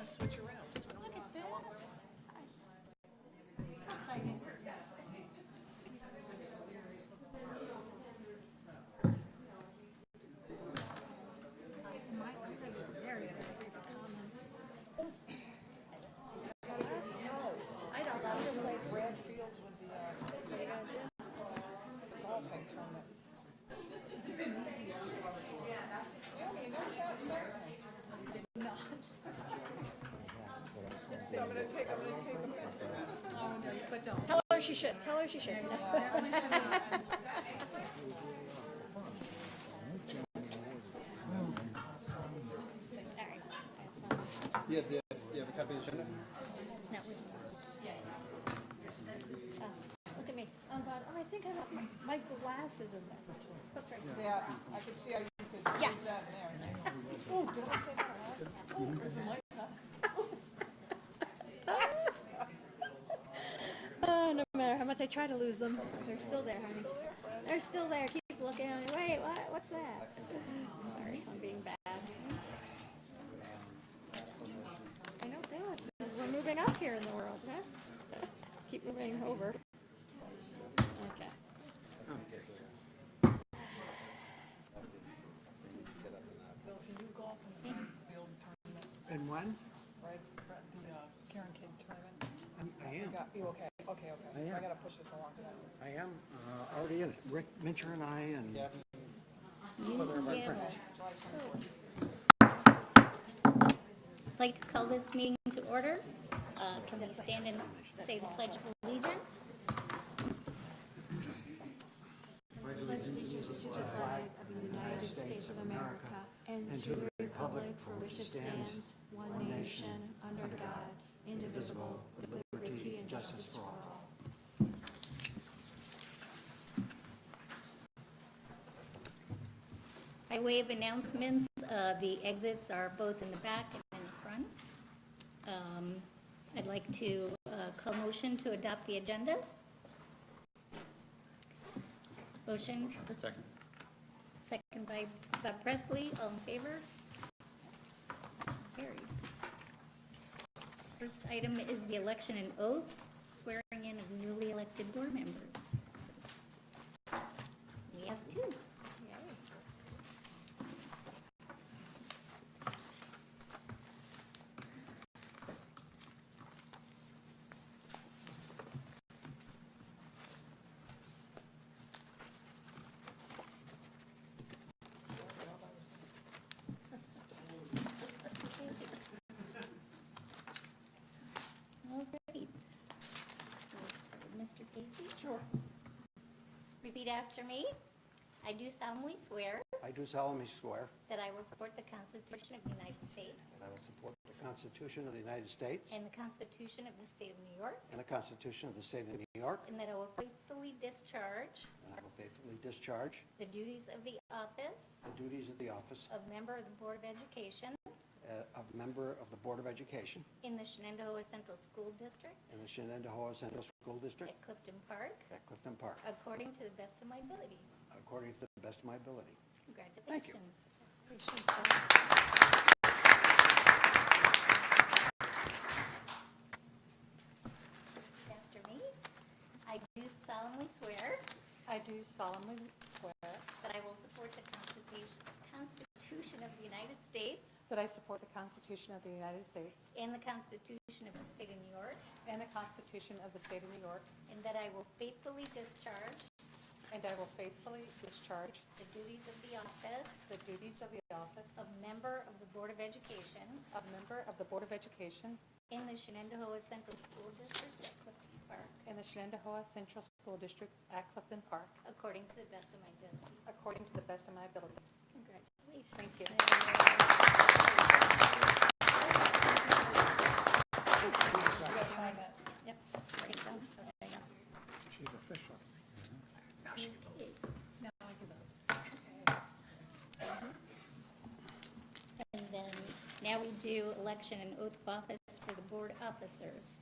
to switch around. Look at this. I don't know. Just like Brad Fields with the golfing tournament. So I'm gonna take offense to that. Oh no, but don't. Tell her she should. Tell her she should. You have a copy of the agenda? No. Yeah. Look at me. Oh God. Oh, I think I left my glasses in there. Look right there. Yeah, I could see how you could use that in there. Oh, did I say that out loud? Oh, there's the mic, Oh, no matter how much I try to lose them, they're still there, honey. They're still there. Keep looking at me. Wait, what? What's that? Sorry, I'm being bad. I know, feel it. We're moving up here in the world, huh? Keep moving over. Okay. Bill, can you golf in the field tournament? And when? Right, the Karen Kidd tournament? I am. You okay? Okay. I So I am. gotta push this along to that. I am already in it. Rick Mincher and I and other of our friends. I'd like to call this meeting to order. Can we stand and say the Pledge of Allegiance? Pledge allegiance to the flag of the United States of America and to the republic for which it stands, one nation, under God, indivisible, with liberty and justice for all. By way of announcements, the exits are both in the back and in the front. I'd like to call motion to adopt the agenda. Motion. Second. Second by Bob Presley. All in favor? Carried. First item is the election and oath, swearing in of newly elected board members. We have two. All right. Mr. Casey? Sure. Repeat after me. I do solemnly swear I do solemnly swear that I will support the Constitution of the United States that I will support the Constitution of the United States and the Constitution of the State of New York, and the Constitution of the State of New York, and that I will faithfully discharge and I will faithfully discharge the duties of the office the duties of the office of member of the Board of Education of member of the Board of Education in the Shenendehowa Central School District in the Shenendehowa Central School District at Clifton Park, at Clifton Park, according to the best of my ability. according to the best of my ability. Congratulations. Thank you. After me, I do solemnly swear I do solemnly swear that I will support the Constitution of the United States that I support the Constitution of the United States and the Constitution of the State of New York, and the Constitution of the State of New York, and that I will faithfully discharge and I will faithfully discharge the duties of the office the duties of the office of member of the Board of Education of member of the Board of Education in the Shenendehowa Central School District at Clifton Park, in the Shenendehowa Central School District at Clifton Park, according to the best of my ability. according to the best of my ability. Congratulations. Thank you. You gotta sign that. Yep. Right down. Okay, yeah. She's official. No, I give up. And then now we do election and oath of office for the board officers.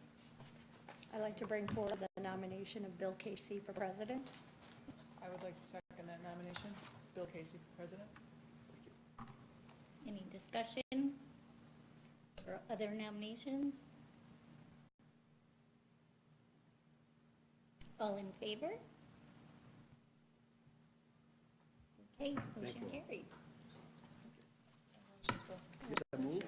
I'd like to bring forward the nomination of Bill Casey for president. I would like to second that nomination. Bill Casey for president. Any discussion? for other nominations? All in favor? Okay, motion you. carried. Get a move?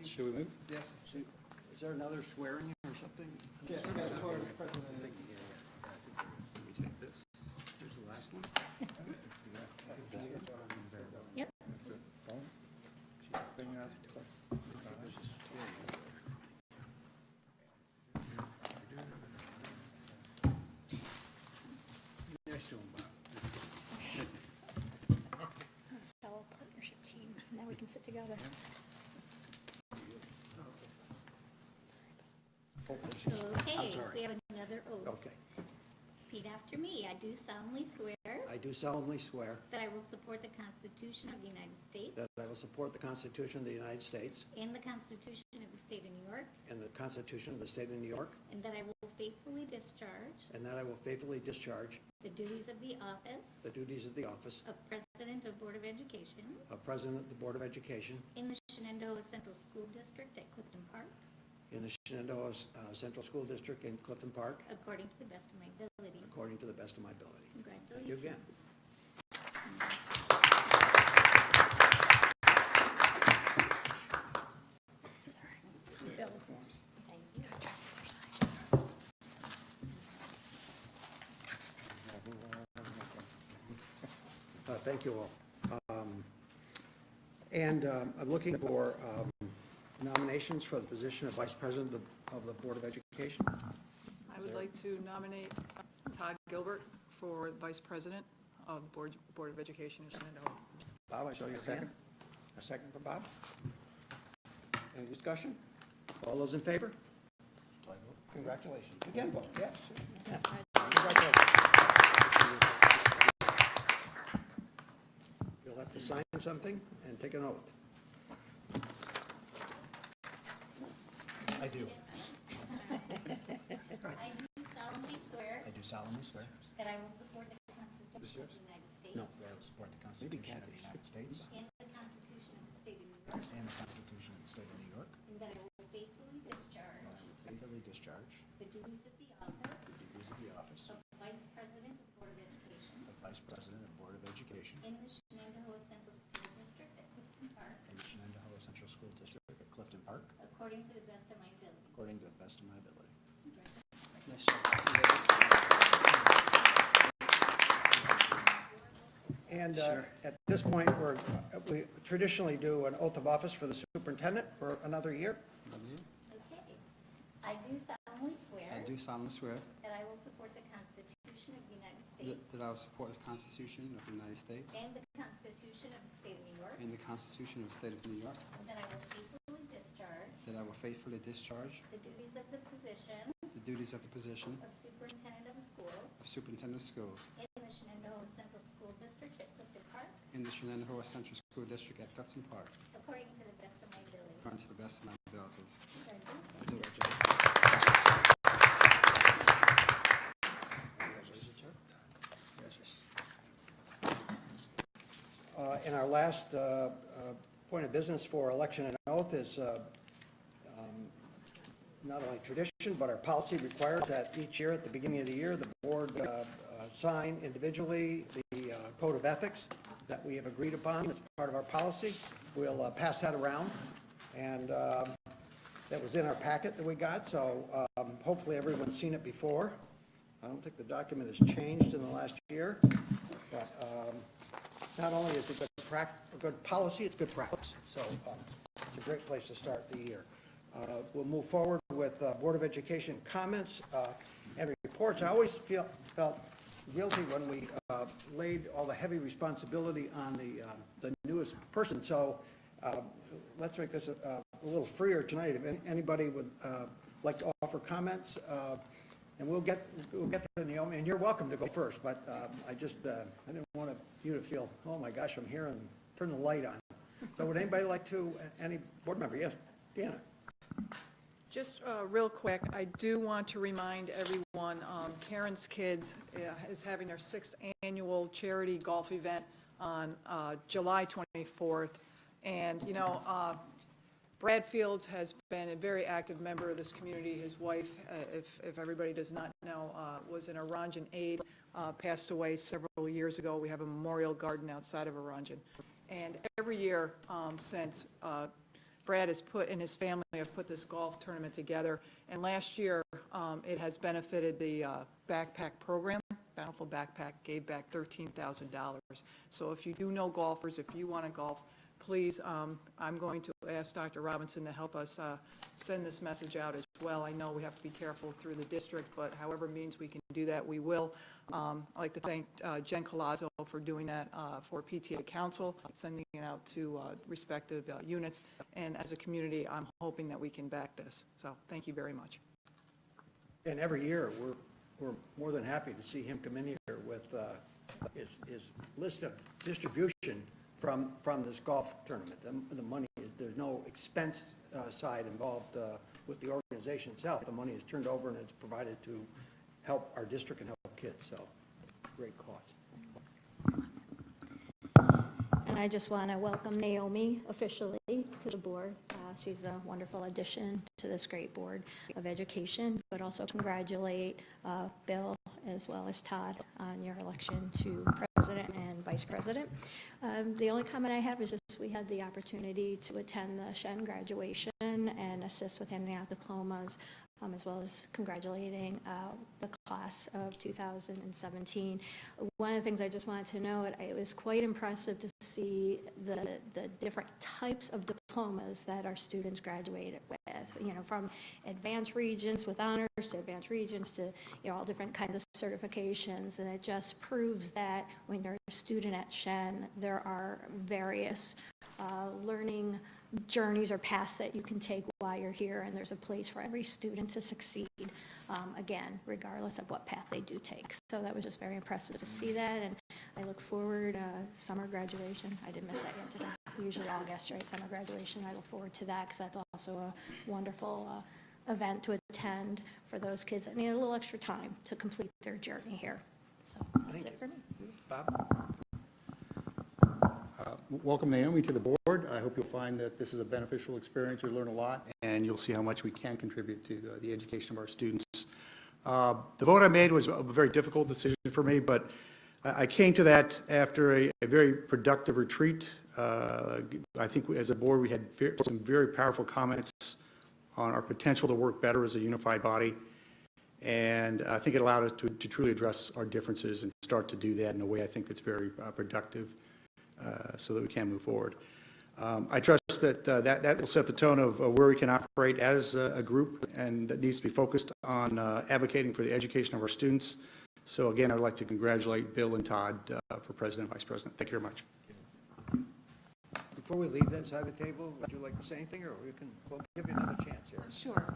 Should we move? Yes. Is there another swearing or something? Yes, as far as president. Let me take this. Here's the last one. Yep. Nice to him, Bob. Fellow partnership team. Now we can sit together. Okay, sorry. we have another oath. Okay. Repeat after me. I do solemnly swear I do solemnly swear that I will support the Constitution of the United States that I will support the Constitution of the United States and the Constitution of the State of New York, and the Constitution of the State of New York, and that I will faithfully discharge and that I will faithfully discharge the duties of the office the duties of the office of President of Board of Education of President of the Board of Education in the Shenendehowa Central School District at Clifton Park, in the Shenendehowa Central School District in Clifton Park, according to the best of my ability. according to the best of my ability. Congratulations. Thank you again. Bill. Thank you. Thank you all. I'm looking for nominations for the position of Vice President of the Board of Education. I would like to nominate Todd Gilbert for Vice President of Board of Education in Shenendehowa. Bob, I show you a second. A second for Bob. Any discussion? All those in favor? Congratulations. Again, Bob, yes. Yeah. Congratulations. You'll have to sign something and take an oath. I do. I do solemnly swear I do solemnly swear that I will support the Constitution of the United States No. that I will support the Constitution of the United States and the Constitution of the State of New York, and the Constitution of the State of New York, and that I will faithfully discharge and I will faithfully discharge the duties of the office the duties of the office of Vice President of Board of Education of Vice President of Board of Education in the Shenendehowa Central School District at Clifton Park, in the Shenendehowa Central School District at Clifton Park, according to the best of my ability. according to the best of my ability. And at this point, we traditionally do an oath of office for the superintendent for another year. Okay. I do solemnly swear I do solemnly swear that I will support the Constitution of the United States that I will support the Constitution of the United States and the Constitution of the State of New York, and the Constitution of the State of New York, and that I will faithfully discharge that I will faithfully discharge the duties of the position the duties of the position of Superintendent of Schools of Superintendent of Schools in the Shenendehowa Central School District at Clifton Park, in the Shenendehowa Central School District at Clifton Park, according to the best of my ability. according to the best of my abilities. Congratulations. And our last point of business for election and oath is not only tradition, but our policy requires that each year at the beginning of the year, the board sign individually the code of ethics that we have agreed upon as part of our policy. We'll pass that around, and that was in our packet that we got, so hopefully everyone's seen it before. I don't think the document has changed in the last year, but not only is it a good policy, it's good practice. So it's a great place to start the year. We'll move forward with Board of Education comments and reports. I always felt guilty when we laid all the heavy responsibility on the newest person. So let's make this a little freer tonight. If anybody would like to offer comments, and we'll get to Naomi, and you're welcome to go first, but I didn't want you to feel, oh my gosh, I'm here, and turn the light on. So would anybody like to, any board member? Yes, Deanna. Just real quick, I do want to remind everyone, Karen's Kids is having their 6th annual charity golf event on July 24th. And, you know, Brad Fields has been a very active member of this community. His wife, if everybody does not know, was an Oranjan aide, passed away several years ago. We have a memorial garden outside of Oranjan. And every year since, Brad has put, and his family have put this golf tournament together. And last year, it has benefited the backpack program. Bountiful Backpack gave back $13,000. So if you do know golfers, if you want to golf, please, I'm going to ask Dr. Robinson to help us send this message out as well. I know we have to be careful through the district, but however means we can do that, we will. I'd like to thank Jen Colazzo for doing that for PTA Council, sending it out to respective units. And as a community, I'm hoping that we can back this. So thank you very much. And every year, we're more than happy to see him come in here with his list of distribution from this golf tournament. The money, there's no expense side involved with the organization itself. The money is turned over and it's provided to help our district and help kids, so great cause. And I just want to welcome Naomi officially to the board. She's a wonderful addition to this great board of education, but also congratulate Bill as well as Todd on your election to president and vice president. The only comment I have is just we had the opportunity to attend the Shen graduation and assist with handing out diplomas, as well as congratulating the class of 2017. One of the things I just wanted to note, it was quite impressive to see the different types of diplomas that our students graduated with, from advanced regents with honors to advanced regents to, all different kinds of certifications. And it just proves that when you're a student at Shen, there are various learning journeys or paths that you can take while you're here, and there's a place for every student to succeed, again, regardless of what path they do take. So that was just very impressive to see that, and I look forward summer graduation. I didn't miss that yet today. Usually August, right? Summer graduation. I look forward to that because that's also a wonderful event to attend for those kids that need a little extra time to complete their journey here. So that's it for me. Bob? Welcome, Naomi, to the board. I hope you'll find that this is a beneficial experience. You'll learn a lot, and you'll see how much we can contribute to the education of our students. The vote I made was a very difficult decision for me, but I came to that after a very productive retreat. I think as a board, we had some very powerful comments on our potential to work better as a unified body, and I think it allowed us to truly address our differences and start to do that in a way I think that's very productive. So that we can move forward. I trust that that will set the tone of where we can operate as a group, and that needs to be focused on advocating for the education of our students. So again, I'd like to congratulate Bill and Todd for president and vice president. Thank you very much. Before we leave that side of the table, would you like to say anything, or we'll give you another chance here? Sure.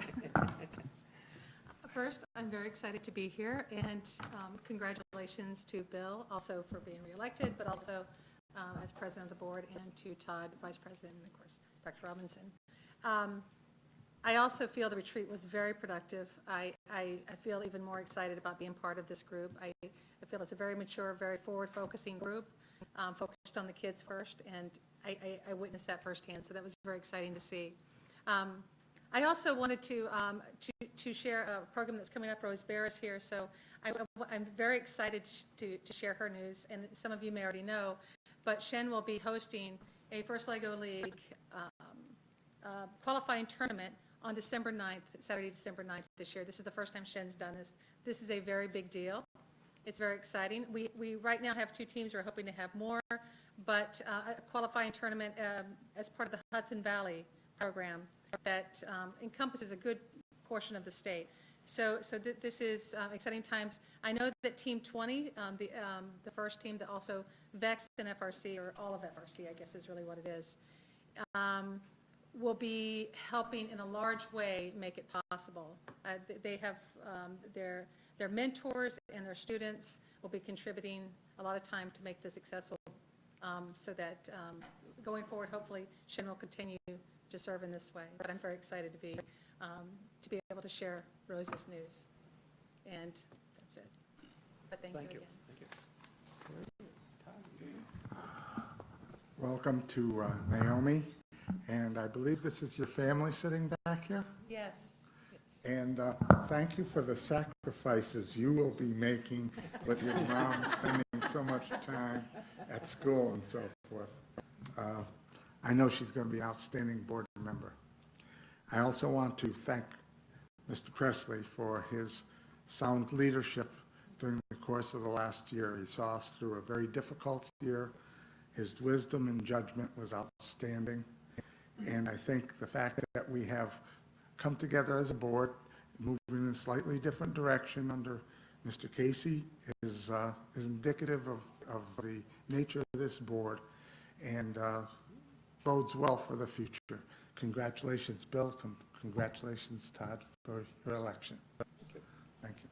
First, I'm very excited to be here, and congratulations to Bill also for being reelected, but also as president of the board, and to Todd, vice president, and of course, Dr. Robinson. I also feel the retreat was very productive. I feel even more excited about being part of this group. I feel it's a very mature, very forward-focusing group, focused on the kids first, and I witnessed that firsthand, so that was very exciting to see. I also wanted to share a program that's coming up. Rose Bear is here, so I'm very excited to share her news, and some of you may already know, but Shen will be hosting a First Lego League qualifying tournament on December 9th, Saturday, December 9th this year. This is the first time Shen's done this. This is a very big deal. It's very exciting. We right now have 2 teams. We're hoping to have more, but a qualifying tournament as part of the Hudson Valley program that encompasses a good portion of the state. So this is exciting times. I know that Team 20, the first team that also VEX and FRC, or all of FRC, I guess is really what it is, will be helping in a large way make it possible. They have their mentors and their students will be contributing a lot of time to make this successful, so that going forward, hopefully, Shen will continue to serve in this way. But I'm very excited to be able to share Rose's news, and that's it. But thank you again. Thank you. Welcome to Naomi. And I believe this is your family sitting back here? Yes. And thank you for the sacrifices you will be making with your mom spending so much time at school and so forth. I know she's going to be an outstanding board member. I also want to thank Mr. Cressley for his sound leadership during the course of the last year. He saw us through a very difficult year. His wisdom and judgment was outstanding. And I think the fact that we have come together as a board, moving in a slightly different direction under Mr. Casey is indicative of the nature of this board and bodes well for the future. Congratulations, Bill. Congratulations, Todd, for your election. Thank you.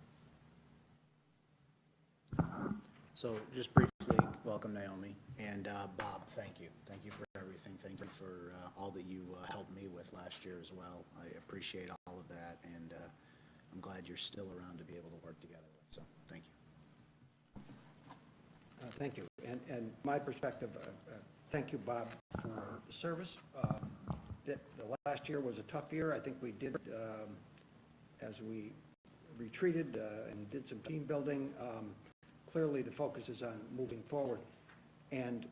So just briefly, welcome Naomi, and Bob, thank you. Thank you for everything. Thank you for all that you helped me with last year as well. I appreciate all of that, and I'm glad you're still around to be able to work together with, so thank you. Thank you. And my perspective, thank you, Bob, for the service. The last year was a tough year. I think we did, as we retreated and did some team building, clearly the focus is on moving forward and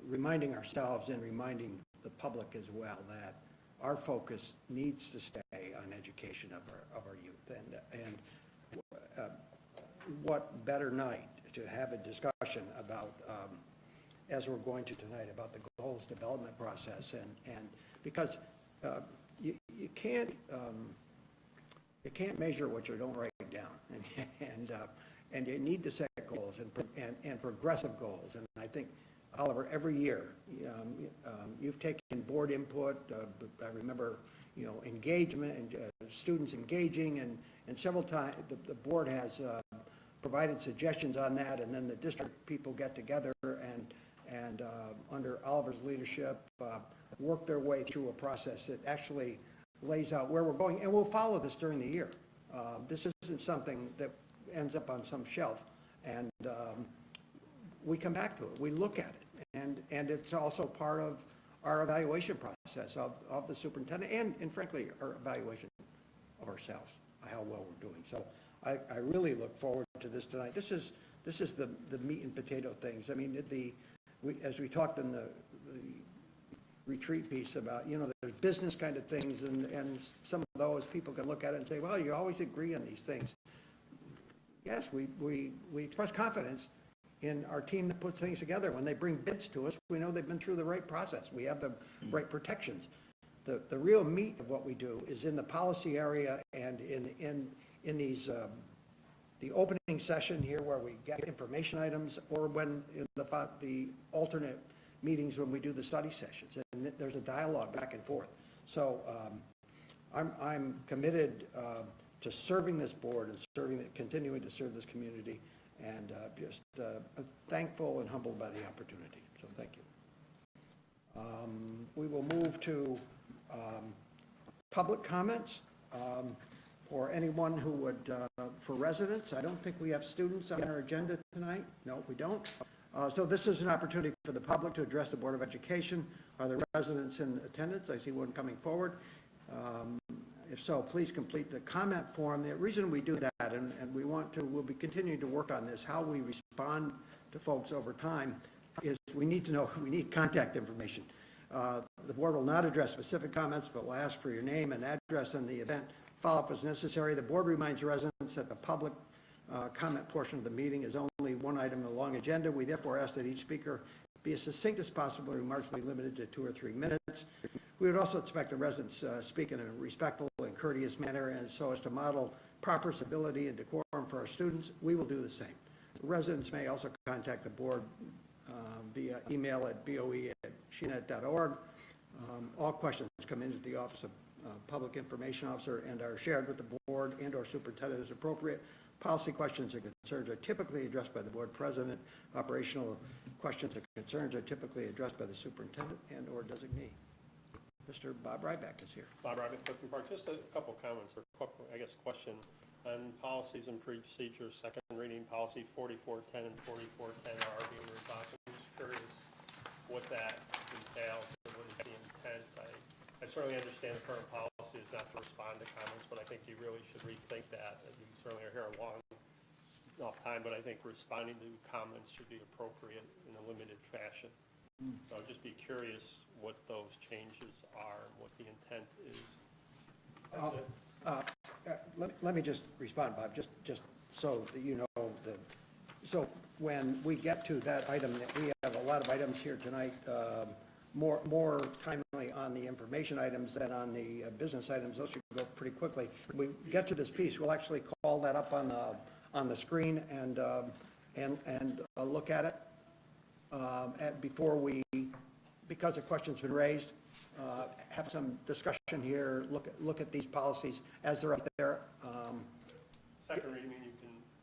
reminding ourselves and reminding the public as well that our focus needs to stay on education of our youth. And what better night to have a discussion about, as we're going to tonight, about the goals development process, and because you can't measure what you don't write down, and you need to set goals and progressive goals. And I think, Oliver, every year you've taken board input. I remember, engagement and students engaging, and several times the board has provided suggestions on that, and then the district people get together and under Oliver's leadership work their way through a process that actually lays out where we're going, and we'll follow this during the year. This isn't something that ends up on some shelf, and we come back to it, we look at it, and it's also part of our evaluation process of the superintendent and frankly our evaluation of ourselves, how well we're doing. So I really look forward to this tonight. This is the meat and potato things. I mean, as we talked in the retreat piece about, there's business kind of things, and some of those people can look at it and say, well, you always agree on these things. Yes, we express confidence in our team that puts things together. When they bring bids to us, we know they've been through the right process. We have the right protections. The real meat of what we do is in the policy area and in these the opening session here where we get information items, or when in the alternate meetings when we do the study sessions, and there's a dialogue back and forth. So I'm committed to serving this board and continuing to serve this community, and just thankful and humbled by the opportunity. So thank you. We will move to public comments. Or anyone who would, for residents. I don't think we have students on our agenda tonight. No, we don't. So this is an opportunity for the public to address the Board of Education. Are there residents in attendance? I see one coming forward. If so, please complete the comment form. The reason we do that, and we'll be continuing to work on this, how we respond to folks over time, is we need to know, we need contact information. The board will not address specific comments, but will ask for your name and address in the event follow-up is necessary. The board reminds residents that the public comment portion of the meeting is only one item in the long agenda. We therefore ask that each speaker be as succinct as possible. Remarks be limited to 2 or 3 minutes. We would also expect the residents speak in a respectful and courteous manner, and so as to model proper civility and decorum for our students. We will do the same. Residents may also contact the board via email at boe@shenet.org. All questions come into the Office of Public Information Officer and are shared with the board and or superintendent as appropriate. Policy questions and concerns are typically addressed by the board president. Operational questions and concerns are typically addressed by the superintendent and or designee. Mr. Bob Ryback is here. Bob Ryback, Clifton Park. Just a couple comments, or I guess question on policies and procedures. Second reading policy 4410 and 4410 are being revised. I'm just curious what that entails. what is the intent? I certainly understand the current policy is not to respond to comments, but I think you really should rethink that. And you certainly are here a long enough time, but I think responding to comments should be appropriate in a limited fashion. So I'd just be curious what those changes are and what the intent is. That's it. Let me just respond, Bob, just so that you know, so when we get to that item, we have a lot of items here tonight, more timely on the information items than on the business items. Those should go pretty quickly. When we get to this piece, we'll actually call that up on the screen and look at it before we, because a question's been raised, have some discussion here, look at these policies as they're up there. Second reading,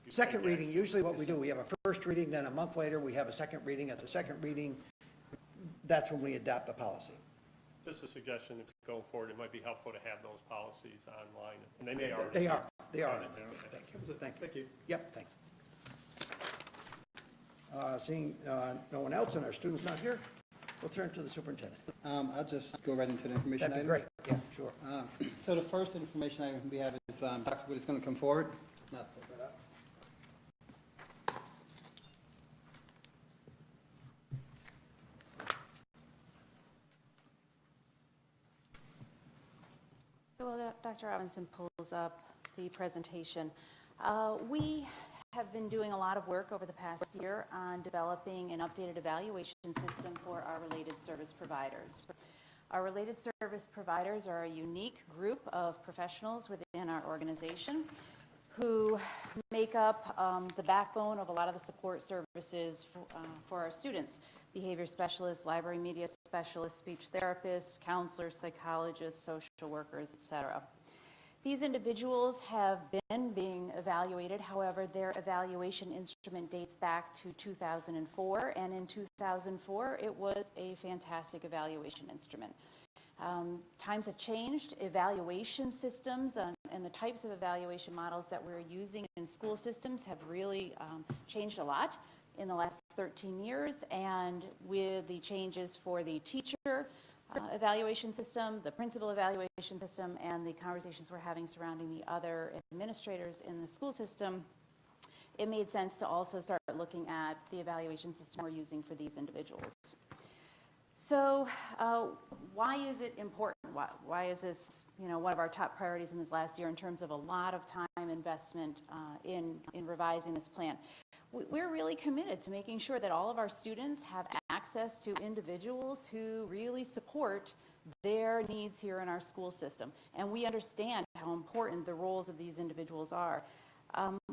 you Second reading, usually what we do, we have a first reading, then a month later, we have a second reading. At the second reading, that's when we adopt the policy. Just a suggestion that going forward, it might be helpful to have those policies online, and they may already. They are. Okay. Thank you. Yep, thanks. Seeing no one else and our students not here, we'll turn to the superintendent. I'll just go right into the information That'd items. be great. Yeah, sure. So the first information item we have is Dr. Wood is going to come forward. So while Dr. Robinson pulls up the presentation, we have been doing a lot of work over the past year on developing an updated evaluation system for our related service providers. Our related service providers are a unique group of professionals within our organization who make up the backbone of a lot of the support services for our students: behavior specialists, library media specialists, speech therapists, counselors, psychologists, social workers, etc. These individuals have been being evaluated. However, their evaluation instrument dates back to 2004, and in 2004, it was a fantastic evaluation instrument. Times have changed. Evaluation systems and the types of evaluation models that we're using in school systems have really changed a lot in the last 13 years, and with the changes for the teacher evaluation system, the principal evaluation system, and the conversations we're having surrounding the other administrators in the school system, it made sense to also start looking at the evaluation system we're using for these individuals. So why is it important? Why is this, one of our top priorities in this last year in terms of a lot of time investment in revising this plan? We're really committed to making sure that all of our students have access to individuals who really support their needs here in our school system. And we understand how important the roles of these individuals are.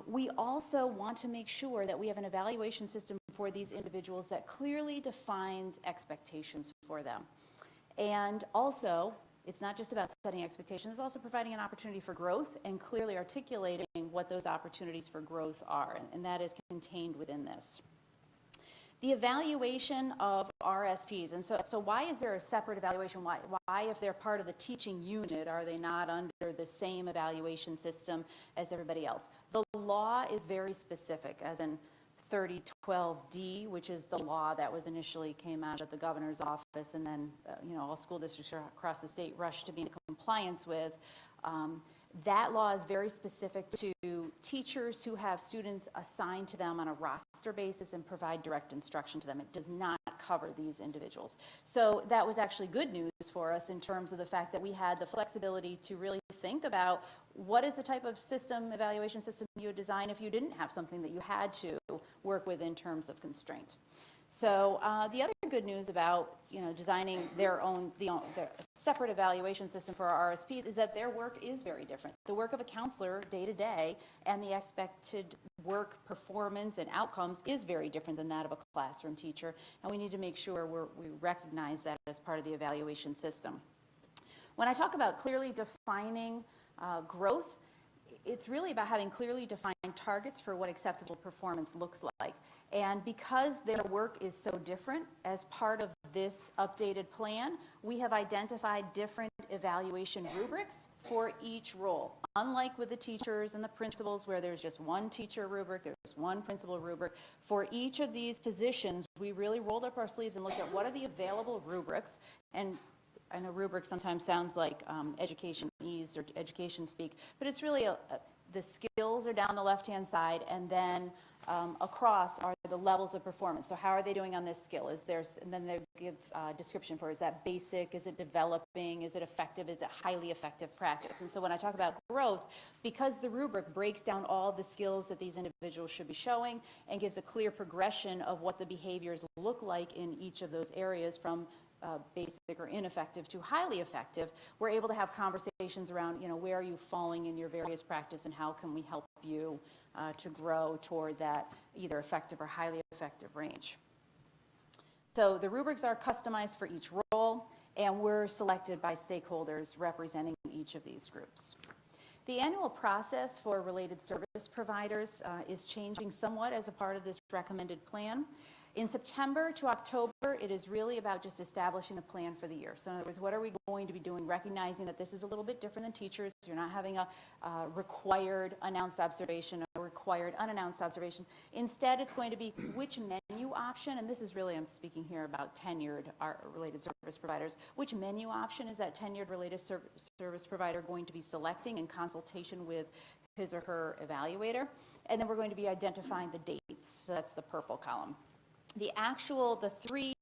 We also want to make sure that we have an evaluation system for these individuals that clearly defines expectations for them. And also, it's not just about setting expectations, it's also providing an opportunity for growth and clearly articulating what those opportunities for growth are, and that is contained within this. The evaluation of RSPs, and so why is there a separate evaluation? Why, if they're part of the teaching unit, are they not under the same evaluation system as everybody else? The law is very specific, as in 3012D, which is the law that was initially came out of the governor's office, and then all school districts across the state rushed to be in compliance with. That law is very specific to teachers who have students assigned to them on a roster basis and provide direct instruction to them. It does not cover these individuals. So that was actually good news for us in terms of the fact that we had the flexibility to really think about what is the type of evaluation system you would design if you didn't have something that you had to work with in terms of constraint. So the other good news about designing their separate evaluation system for our RSPs is that their work is very different. The work of a counselor day to day and the expected work performance and outcomes is very different than that of a classroom teacher, and we need to make sure we recognize that as part of the evaluation system. When I talk about clearly defining growth, it's really about having clearly defined targets for what acceptable performance looks like. And because their work is so different, as part of this updated plan, we have identified different evaluation rubrics for each role. Unlike with the teachers and the principals where there's just one teacher rubric, there's one principal rubric. For each of these positions, we really rolled up our sleeves and looked at what are the available rubrics. And I know rubric sometimes sounds like education ease or education speak, but it's really the skills are down the left-hand side, and then across are the levels of performance. So how are they doing on this skill? And then they give description for, is that basic? Is it developing? Is it effective? Is it highly effective practice? And so when I talk about growth, because the rubric breaks down all the skills that these individuals should be showing and gives a clear progression of what the behaviors look like in each of those areas from basic or ineffective to highly effective, we're able to have conversations around, where are you falling in your various practice and how can we help you to grow toward that either effective or highly effective range. So the rubrics are customized for each role, and we're selected by stakeholders representing each of these groups. The annual process for related service providers is changing somewhat as a part of this recommended plan. In September to October, it is really about just establishing a plan for the year. So in other words, what are we going to be doing, recognizing that this is a little bit different than teachers. You're not having a required announced observation or required unannounced observation. Instead, it's going to be which menu option, and this is really, I'm speaking here about tenured related service providers, which menu option is that tenured related service provider going to be selecting in consultation with his or her evaluator. And then we're going to be identifying the dates. So that's the purple column. The three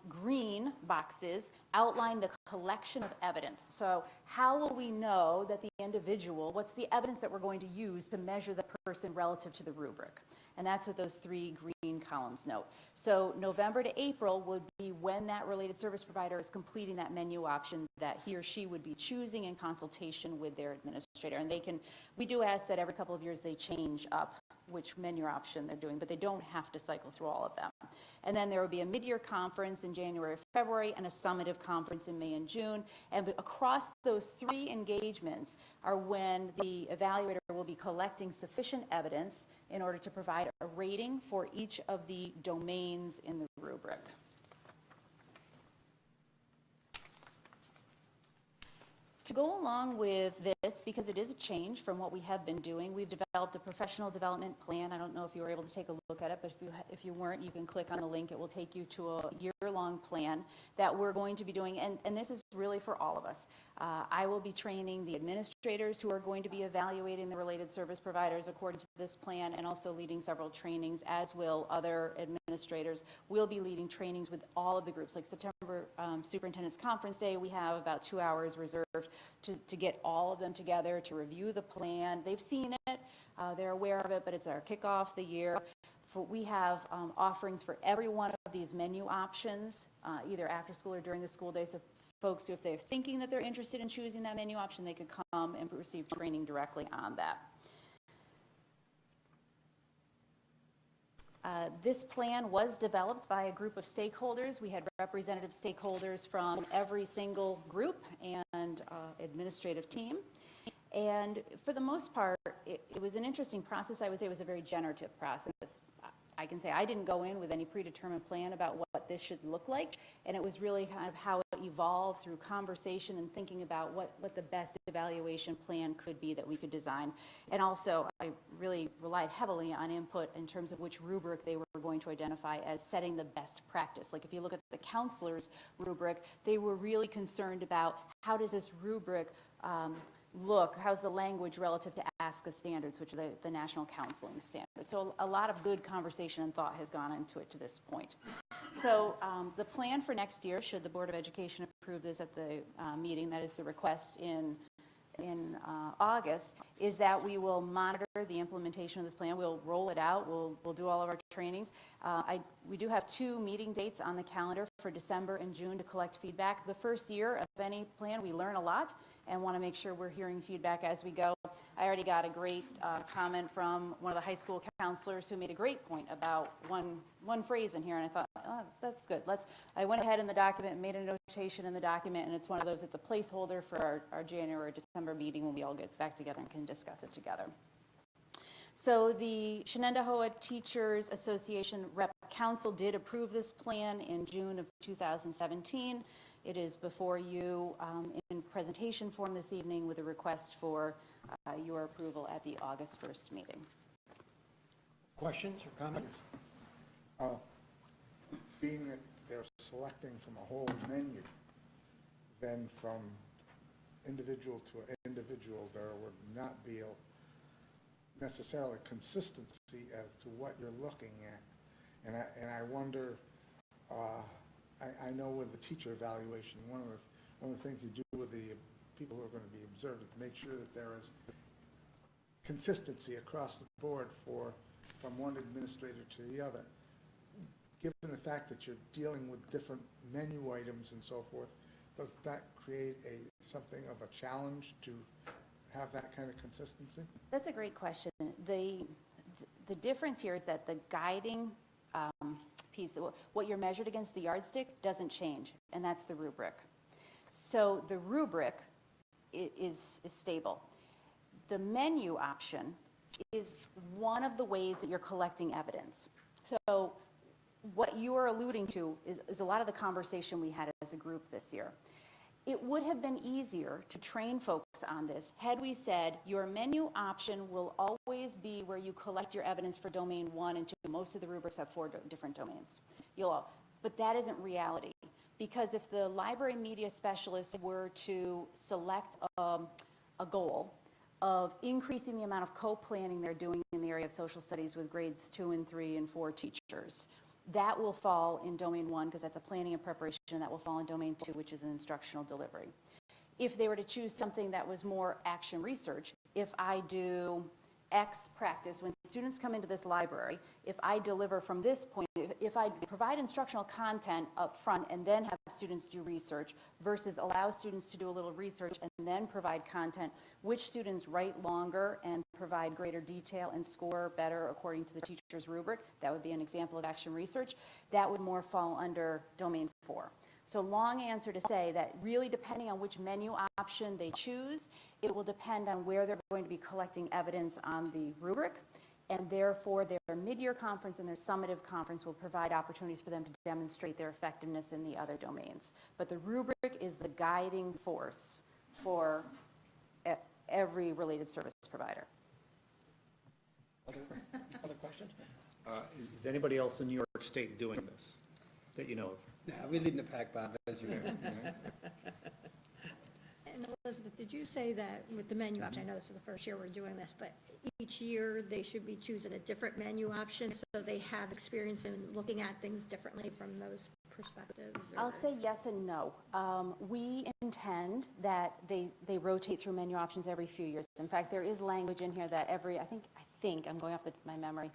green boxes outline the collection of evidence. So how will we know that the individual, what's the evidence that we're going to use to measure the person relative to the rubric? And that's what those three green columns note. So November to April would be when that related service provider is completing that menu option that he or she would be choosing in consultation with their administrator. And we do ask that every couple of years they change up which menu option they're doing, but they don't have to cycle through all of them. And then there will be a mid-year conference in January or February and a summative conference in May and June. And across those three engagements are when the evaluator will be collecting sufficient evidence in order to provide a rating for each of the domains in the rubric. To go along with this, because it is a change from what we have been doing, we've developed a professional development plan. I don't know if you were able to take a look at it, but if you weren't, you can click on the link. It will take you to a year-long plan that we're going to be doing, and this is really for all of us. I will be training the administrators who are going to be evaluating the related service providers according to this plan, and also leading several trainings, as will other administrators. We'll be leading trainings with all of the groups. Like September Superintendent's Conference Day, we have about 2 hours reserved to get all of them together to review the plan. They've seen it, they're aware of it, but it's our kickoff the year. We have offerings for every one of these menu options, either after school or during the school day. So folks who, if they're thinking that they're interested in choosing that menu option, they could come and receive training directly on that. This plan was developed by a group of stakeholders. We had representative stakeholders from every single group and administrative team. And for the most part, it was an interesting process. I would say it was a very generative process. I can say I didn't go in with any predetermined plan about what this should look like, and it was really kind of how it evolved through conversation and thinking about what the best evaluation plan could be that we could design. And also, I really relied heavily on input in terms of which rubric they were going to identify as setting the best practice. Like if you look at the counselor's rubric, they were really concerned about how does this rubric look, how's the language relative to ASCA standards, which are the national counseling standards. So a lot of good conversation and thought has gone into it to this point. So the plan for next year, should the Board of Education approve this at the meeting, that is the request in August, is that we will monitor the implementation of this plan. We'll roll it out. We'll do all of our trainings. We do have 2 meeting dates on the calendar for December and June to collect feedback. The first year of any plan, we learn a lot and want to make sure we're hearing feedback as we go. I already got a great comment from one of the high school counselors who made a great point about one phrase in here, and I thought, oh, that's good. I went ahead in the document and made a notation in the document, and it's one of those, it's a placeholder for our January or December meeting when we all get back together and can discuss it together. So the Shenendehowa Teachers Association Rep Council did approve this plan in June of 2017. It is before you in presentation form this evening with a request for your approval at the August 1st meeting. Questions or comments? Being that they're selecting from a whole menu, then from individual to individual, there would not be necessarily consistency as to what you're looking at. And I wonder, I know with the teacher evaluation, one of the things you do with the people who are going to be observed is make sure that there is consistency across the board from one administrator to the other. Given the fact that you're dealing with different menu items and so forth, does that create something of a challenge to have that kind of consistency? That's a great question. The difference here is that the guiding piece, what you're measured against, the yardstick, doesn't change, and that's the rubric. So the rubric is stable. The menu option is one of the ways that you're collecting evidence. So what you are alluding to is a lot of the conversation we had as a group this year. It would have been easier to train folks on this had we said your menu option will always be where you collect your evidence for domain 1 and 2. Most of the rubrics have 4 different domains. But that isn't reality, because if the library media specialist were to select a goal of increasing the amount of co-planning they're doing in the area of social studies with grades 2 and 3 and 4 teachers, that will fall in domain 1 because that's a planning and preparation, and that will fall in domain 2, which is an instructional delivery. If they were to choose something that was more action research, if I do X practice, when students come into this library, if I deliver from this point, if I provide instructional content up front and then have students do research versus allow students to do a little research and then provide content, which students write longer and provide greater detail and score better according to the teacher's rubric, that would be an example of action research, that would more fall under domain 4. So long answer to say that really depending on which menu option they choose, it will depend on where they're going to be collecting evidence on the rubric, and therefore their mid-year conference and their summative conference will provide opportunities for them to demonstrate their effectiveness in the other domains. But the rubric is the guiding force for every related service provider. Other questions? Is anybody else in New York State doing this that you know of? Yeah, we're leading the pack, Bob, as you know. And Elizabeth, did you say that with the menu option, I know this is the first year we're doing this, but each year they should be choosing a different menu option so they have experience in looking at things differently from those perspectives? Or? I'll say yes and no. We intend that they rotate through menu options every few years. In fact, there is language in here that I think I'm going off my memory,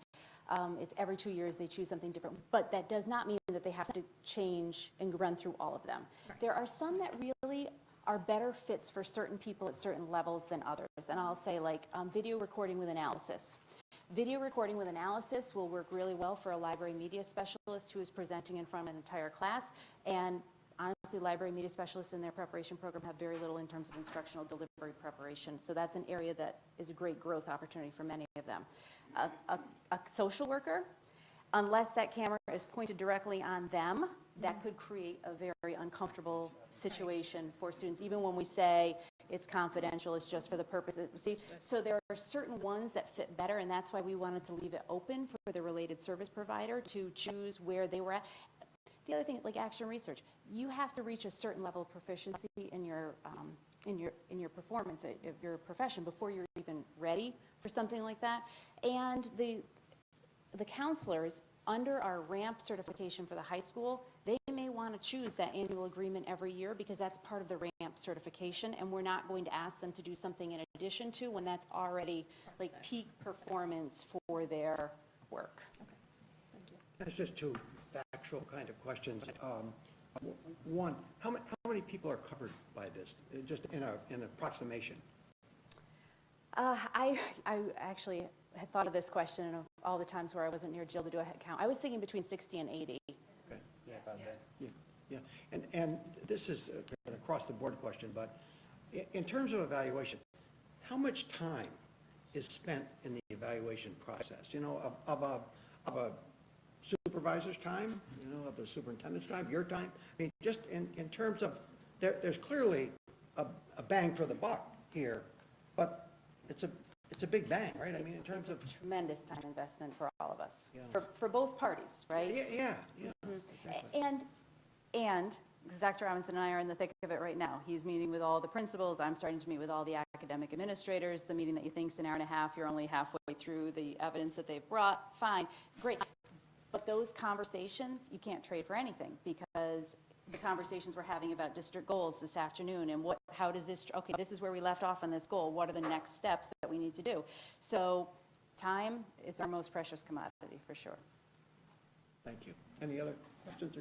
it's every 2 years they choose something different, but that does not mean that they have to change and run through all of them. Right. There are some that really are better fits for certain people at certain levels than others, and I'll say like video recording with analysis. Video recording with analysis will work really well for a library media specialist who is presenting in front of an entire class, and honestly, library media specialists in their preparation program have very little in terms of instructional delivery preparation, so that's an area that is a great growth opportunity for many of them. A social worker, unless that camera is pointed directly on them, that could create a very uncomfortable situation for students, even when we say it's confidential, it's just for the purpose of, see, so there are certain ones that fit better, and that's why we wanted to leave it open for the related service provider to choose where they were at. The other thing, like action research, you have to reach a certain level of proficiency in your performance of your profession before you're even ready for something like that. And the counselors under our RAMP certification for the high school, they may want to choose that annual agreement every year because that's part of the RAMP certification, and we're not going to ask them to do something in addition to when that's already like peak performance for their work. Okay, thank you. That's just two factual kind of questions. One, how many people are covered by this, just in an approximation? I actually had thought of this question and of all the times where I wasn't near Jill to do a head count. I was thinking between 60 and 80. Okay. Yeah, about that. Yeah. And this is an across-the-board question, but in terms of evaluation, how much time is spent in the evaluation process? You know, of a supervisor's time, you know, of the superintendent's time, your time? I mean, just in terms of, there's clearly a bang for the buck here, but it's it's a big bang, right? I mean, in terms of, Tremendous time investment for all of us, Yeah. for both parties, right? yeah. Exactly. And, because Dr. Robinson and I are in the thick of it right now. He's meeting with all the principals, I'm starting to meet with all the academic administrators. The meeting that you think is an hour and a half, you're only halfway through the evidence that they've brought, fine, great. But those conversations, you can't trade for anything, because the conversations we're having about district goals this afternoon and how does this, okay, this is where we left off on this goal, what are the next steps that we need to do? So time is our most precious commodity, for sure. Thank you. Any other questions?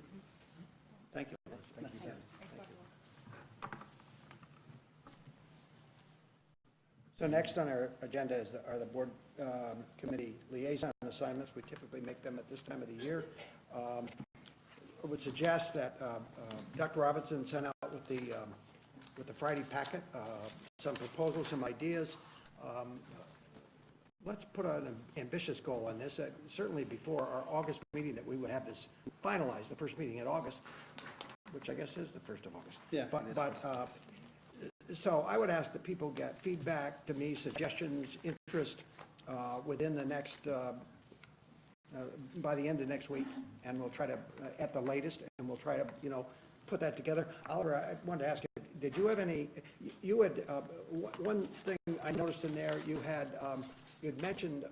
Thank you. Thank you, Ken. Thank you. So next on our agenda are the board committee liaison assignments. We typically make them at this time of the year. I would suggest that Dr. Robinson sent out with the Friday packet some proposals, some ideas. Let's put an ambitious goal on this, certainly before our August meeting, that we would have this finalized, the first meeting in August, which I guess is the 1st of August. Yeah. So I would ask that people get feedback to me, suggestions, interest within the next, by the end of next week, and we'll try to, at the latest, and we'll try to, put that together. Oliver, I wanted to ask you, did you have any, you had, one thing I noticed in there, you had mentioned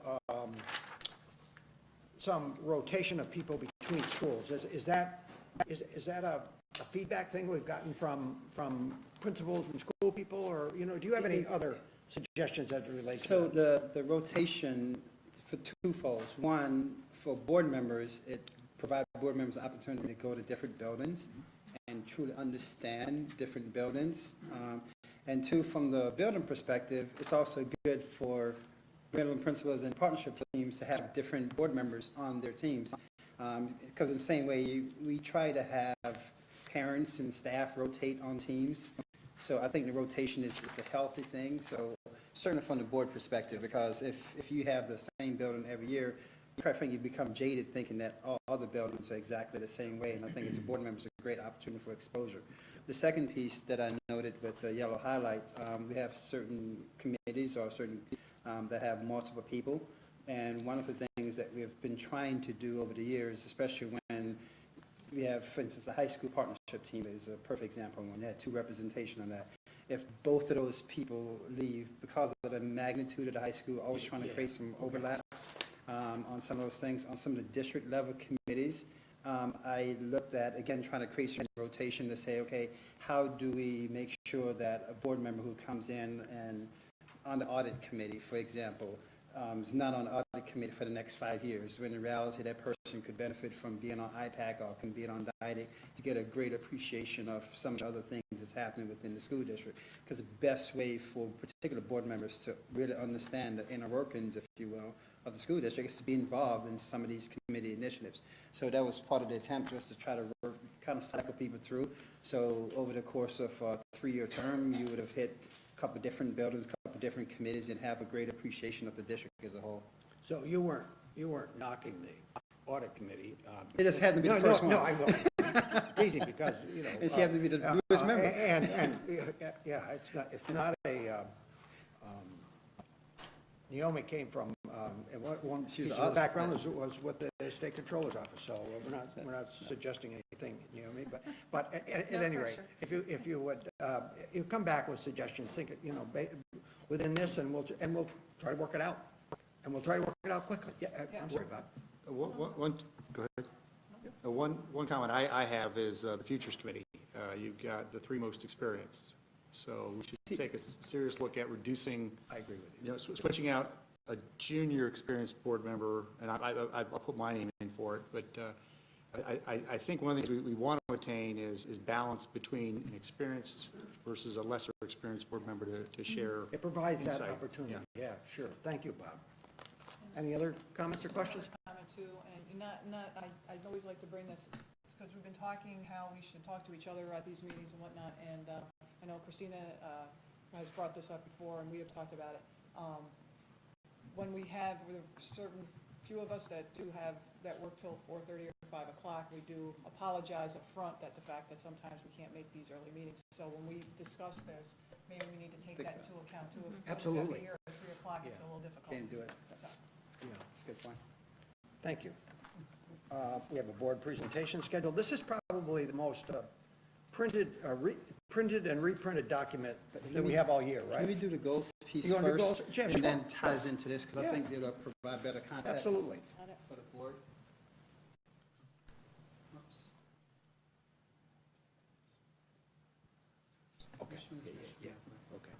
some rotation of people between schools. Is that a feedback thing we've gotten from principals and school people, or, do you have any other suggestions as it relates to So that? the rotation for twofolds. One, for board members, it provides board members an opportunity to go to different buildings and truly understand different buildings. And two, from the building perspective, it's also good for building principals and partnership teams to have different board members on their teams. Because in the same way, we try to have parents and staff rotate on teams. So I think the rotation is a healthy thing. So certainly from the board perspective, because if you have the same building every year, I think you become jaded thinking that all other buildings are exactly the same way. And I think as a board member, it's a great opportunity for exposure. The second piece that I noted with the yellow highlights, we have certain committees or certain that have multiple people. And one of the things that we've been trying to do over the years, especially when we have, for instance, the high school partnership team is a perfect example when they had 2 representation on that. If both of those people leave because of the magnitude of the high school, always trying to create some overlap on some of those things, on some of the district level committees, I looked at, again, trying to create some rotation to say, okay, how do we make sure that a board member who comes in and on the audit committee, for example, is not on the audit committee for the next 5 years, when in reality that person could benefit from being on IPAC or can be on DIDIC to get a great appreciation of some of the other things that's happening within the school district. Because the best way for particular board members to really understand the inner workings, if you will, of the school district is to be involved in some of these committee initiatives. So that was part of the attempt, was to try to work, kind of cycle people through. So over the course of a 3-year term, you would have hit a couple different buildings, a couple different committees, and have a great appreciation of the district as a whole. So you weren't knocking the audit committee. It just had to be the first one. No, I will. Easy, because, It's you have to be the newest member. And yeah, it's not a, Naomi came from, and one piece of her background was with the state controller's office, so we're not suggesting anything, Naomi, but at any rate, if you would, you come back with suggestions, think, within this, and we'll try to work it out, and we'll try to work it out quickly. Yeah, I'm sorry, Bob. Go ahead. One comment I have is the Futures Committee. You've got the 3 most experienced. So we should take a serious look at reducing. I agree with you. Switching out a junior experienced board member, and I'll put my name in for it, but I think one of the things we want to attain is balance between an experienced versus a lesser experienced board member to share. It provides insight. that opportunity. Yeah, sure. Thank you, Bob. Any other comments or questions? Comment too, and I always like to bring this, because we've been talking how we should talk to each other at these meetings and whatnot, and I know Christina has brought this up before, and we have talked about it. When we have, with a certain few of us that work till 4:30 or 5 o'clock, we do apologize up front that the fact that sometimes we can't make these early meetings. So when we discuss this, maybe we need to take that into account too. If Absolutely. Here at 3 o'clock, it's a little difficult. Can't do it. So. Yeah. That's a good point. Thank you. We have a board presentation scheduled. This is probably the most printed and reprinted document that we have all year, Can we right? do the goals piece You wanna do first? goals? Yeah, And sure. then ties into this, because Yeah. I think it'll provide better context. Absolutely. For the board. Oops. Okay. Yeah. Okay.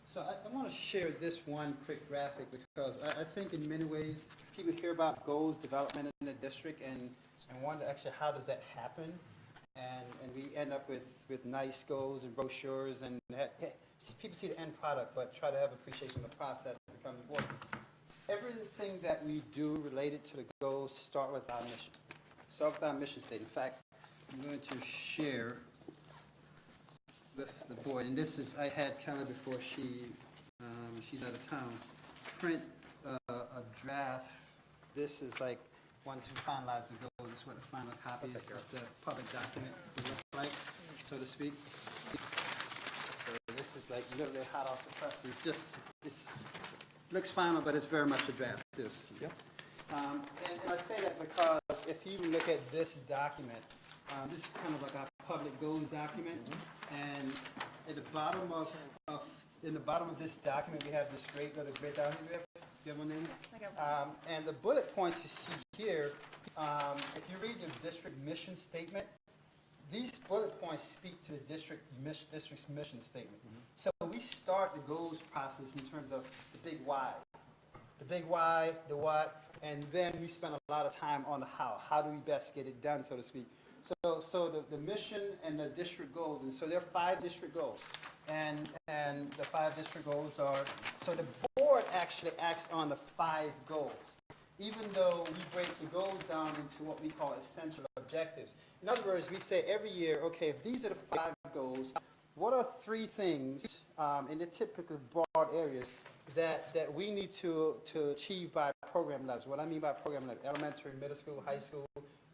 So I want to share this one quick graphic because I think in many ways, people hear about goals development in the district and wonder actually how does that happen? And we end up with nice goals and brochures and people see the end product but try to have appreciation of the process that becomes important. Everything that we do related to the goals start with our mission. Start with our mission statement. In fact, I'm going to share with the board, and this is, I had Kelly before she's out of town, print a draft. This is like, once we finalize the goals, this is what the final copy of the public document will look like, so to speak. So this is like literally hot off the press. It's just, it's looks final, but it's very much a draft. Yep. And I say that because if you look at this document, this is kind of like our public goals document, and at the bottom of this document, we have this great little grid down here. You have one in? And the bullet points you see here, if you read the district mission statement, these bullet points speak to the district's mission statement. So we start the goals process in terms of the big why. The big why, the what, and then we spend a lot of time on the how. How do we best get it done, so to speak? So the mission and the district goals, and so there are 5 district goals. And the 5 district goals are, so the board actually acts on the 5 goals, even though we break the goals down into what we call essential objectives. In other words, we say every year, okay, if these are the 5 goals, what are 3 things in the typical broad areas that we need to achieve by program levels? What I mean by program level, elementary, middle school, high school,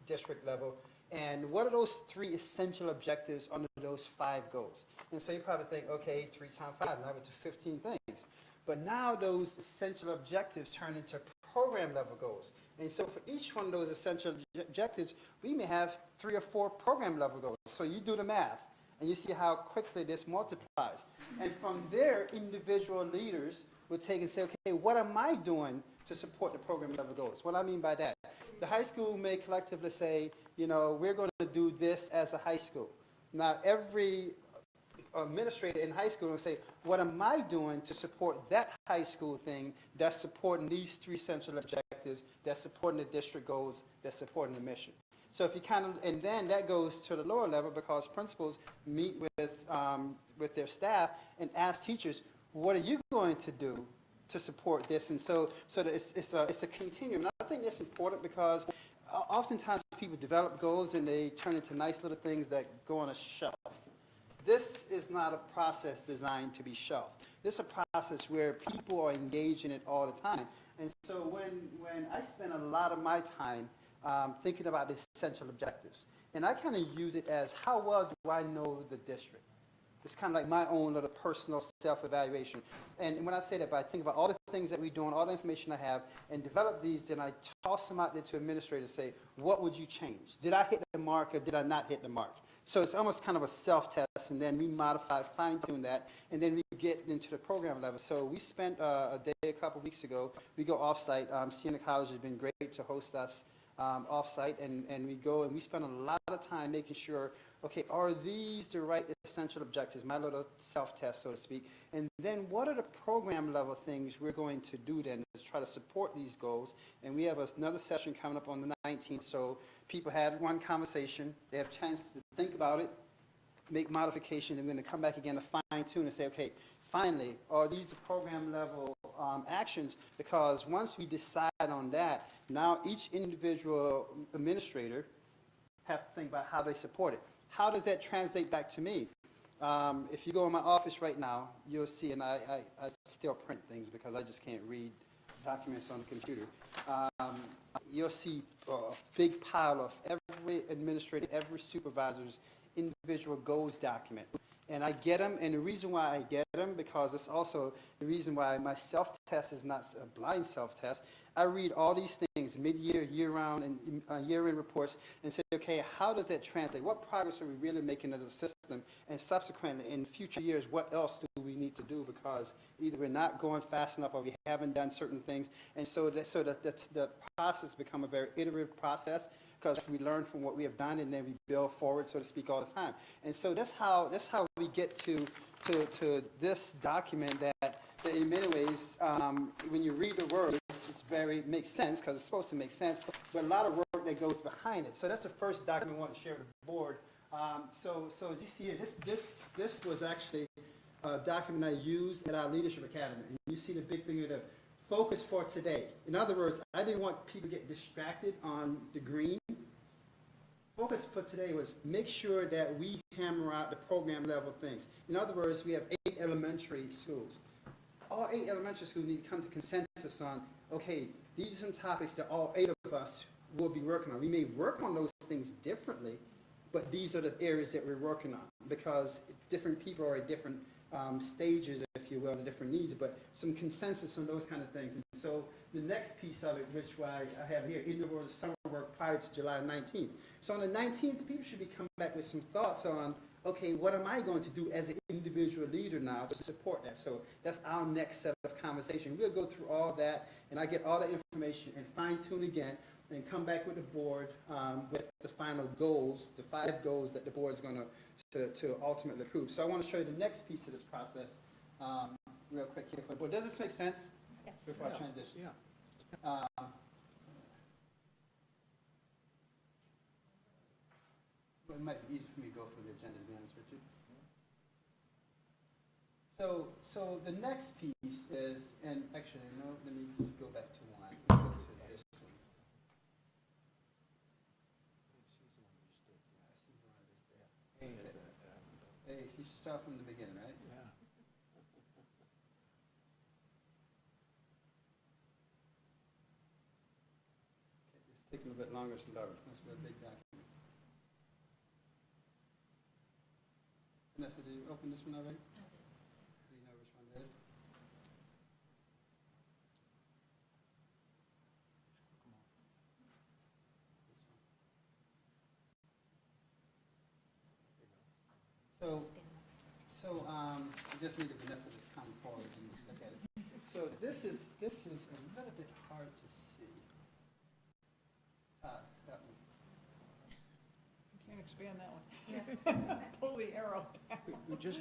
district level. And what are those 3 essential objectives under those 5 goals? And so you probably think, okay, 3 times 5, now we're to 15 things. But now those essential objectives turn into program level goals. And so for each one of those essential objectives, we may have 3 or 4 program level goals. So you do the math, and you see how quickly this multiplies. And from there, individual leaders will take and say, okay, what am I doing to support the program level goals? What I mean by that, the high school may collectively say, you know, we're going to do this as a high school. Now, every administrator in high school will say, what am I doing to support that high school thing that's supporting these 3 central objectives, that's supporting the district goals, that's supporting the mission? So if you kind of, and then that goes to the lower level because principals meet with their staff and ask teachers, what are you going to do to support this? And so it's a continuum. And I think that's important because oftentimes people develop goals and they turn into nice little things that go on a shelf. This is not a process designed to be shelved. This is a process where people are engaged in it all the time. And so when I spend a lot of my time thinking about the essential objectives, and I kind of use it as how well do I know the district? It's kind of like my own little personal self-evaluation. And when I say that, but I think about all the things that we're doing, all the information I have, and develop these, then I toss them out there to administrators and say, what would you change? Did I hit the mark or did I not hit the mark? So it's almost kind of a self-test, and then we modify, fine-tune that, and then we get into the program level. So we spent a day a couple weeks ago. We go off-site. Siena College has been great to host us off-site, and we go and we spend a lot of time making sure, okay, are these the right essential objectives, my little self-test, so to speak, and then what are the program level things we're going to do then to try to support these goals? And we have another session coming up on the 19th, so people had one conversation, they have a chance to think about it, make modification, and we're going to come back again to fine-tune and say, okay, finally, are these the program level actions? Because once we decide on that, now each individual administrator have to think about how they support it. How does that translate back to me? If you go in my office right now, you'll see, and I still print things because I just can't read documents on the computer. You'll see a big pile of every administrator, every supervisor's individual goals document. And I get them, and the reason why I get them, because it's also the reason why my self-test is not a blind self-test. I read all these things, mid-year, year-round, and year-end reports, and say, okay, how does that translate? What progress are we really making as a system? And subsequently, in future years, what else do we need to do? Because either we're not going fast enough or we haven't done certain things. And so the process become a very iterative process, because we learn from what we have done and then we build forward, so to speak, all the time. And so that's how we get to this document that in many ways, when you read the words, makes sense, because it's supposed to make sense, but a lot of work that goes behind it. So that's the first document I want to share with the board. So as you see here, this was actually a document I used at our Leadership Academy. And you see the big thing of the focus for today. In other words, I didn't want people to get distracted on the green. Focus for today was make sure that we hammer out the program level things. In other words, we have 8 elementary schools. All 8 elementary schools need to come to consensus on, okay, these are some topics that all 8 of us will be working on. We may work on those things differently, but these are the areas that we're working on, because different people are at different stages, if you will, and different needs, but some consensus on those kind of things. And so the next piece of it, which I have here, in the world of summer work prior to July 19th. So on the 19th, people should be coming back with some thoughts on, okay, what am I going to do as an individual leader now to support that? So that's our next set of conversation. We'll go through all that, and I get all the information and fine-tune again, and come back with the board with the final goals, the 5 goals that the board is going to ultimately approve. So I want to show you the next piece of this process real quick here for the board. Does this make sense? Yes. Before I transition? Yeah. Well, it might be easy for me to go through the agenda, to be honest with you. So the next piece is, and actually, no, let me just go back to one. Let's go to this one. Hey, so you should start from the beginning, right? Yeah. Okay, it's taking a bit longer to load. Must be a big document. Vanessa, did you open this one already? Do you know which one it is? So I just needed Vanessa to come forward and look at it. So this is a little bit hard to see. That one. You can't expand that one. Pull the arrow back. We just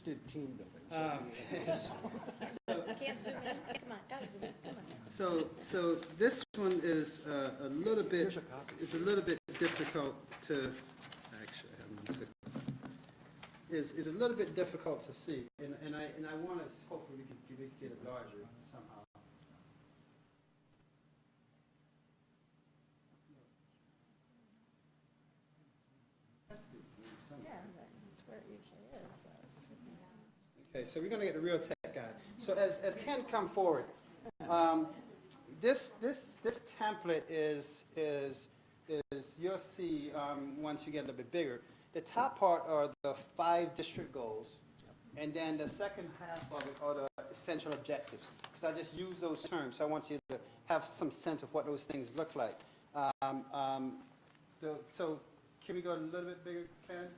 did team building. Can't zoom in. Come on, gotta zoom in. Come on. So this one is a little bit, Here's a copy. it's a little bit difficult to, actually, I have one too. Is a little bit difficult to see, and I want to, hopefully we can get it larger somehow. That's where it usually is. Okay, so we're going to get the real tech guy. So as Ken come forward, this template is you'll see once you get a little bit bigger. The top part are the 5 district goals, and then the second half of it are the essential objectives. Because I just use those terms, so I want you to have some sense of what those things look like. So can we go a little bit bigger, Ken?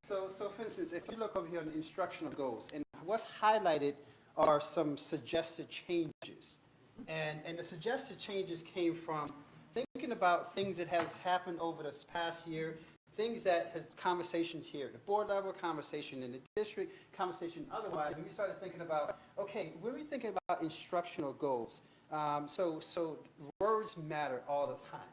So for instance, if you look over here on the instructional goals, and what's highlighted are some suggested changes. And the suggested changes came from thinking about things that has happened over this past year, things that has conversations here, the board level, conversation in the district, conversation otherwise, and we started thinking about, okay, when are we thinking about instructional goals? So words matter all the time,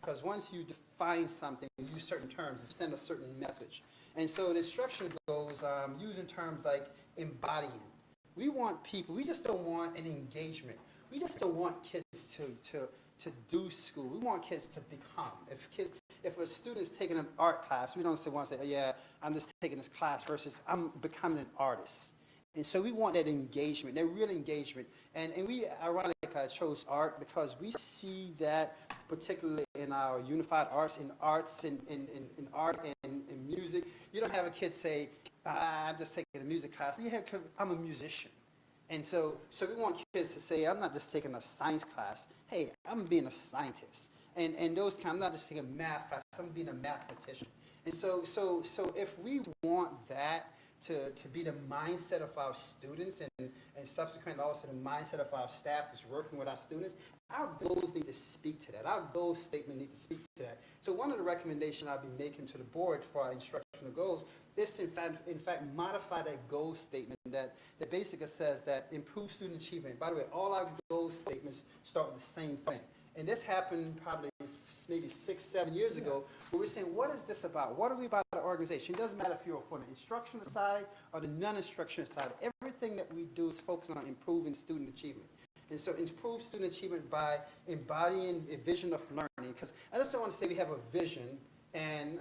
because once you define something, you use certain terms to send a certain message. And so the instructional goals, using terms like embodying. We want people, we just don't want an engagement. We just don't want kids to do school. We want kids to become. If a student is taking an art class, we don't want to say, oh, yeah, I'm just taking this class versus I'm becoming an artist. And so we want that engagement, that real engagement. And we, ironically, I chose art because we see that particularly in our unified arts, in art and in music. you don't have a kid say, I'm just taking a music class. You have, I'm a musician. And so we want kids to say, I'm not just taking a science class. Hey, I'm being a scientist. And those kind, I'm not just taking a math class. I'm being a mathematician. And so if we want that to be the mindset of our students and subsequently also the mindset of our staff that's working with our students, our goals need to speak to that. Our goal statement need to speak to that. So one of the recommendations I'll be making to the board for our instructional goals is to in fact modify that goal statement that basically says that improve student achievement. By the way, all our goal statements start with the same thing. And this happened probably maybe 6-7 years ago, where we're saying, what is this about? What are we about the organization? It doesn't matter if you're on the instructional side or the non-instructional side. Everything that we do is focused on improving student achievement. And so improve student achievement by embodying a vision of learning. Because I just don't want to say we have a vision and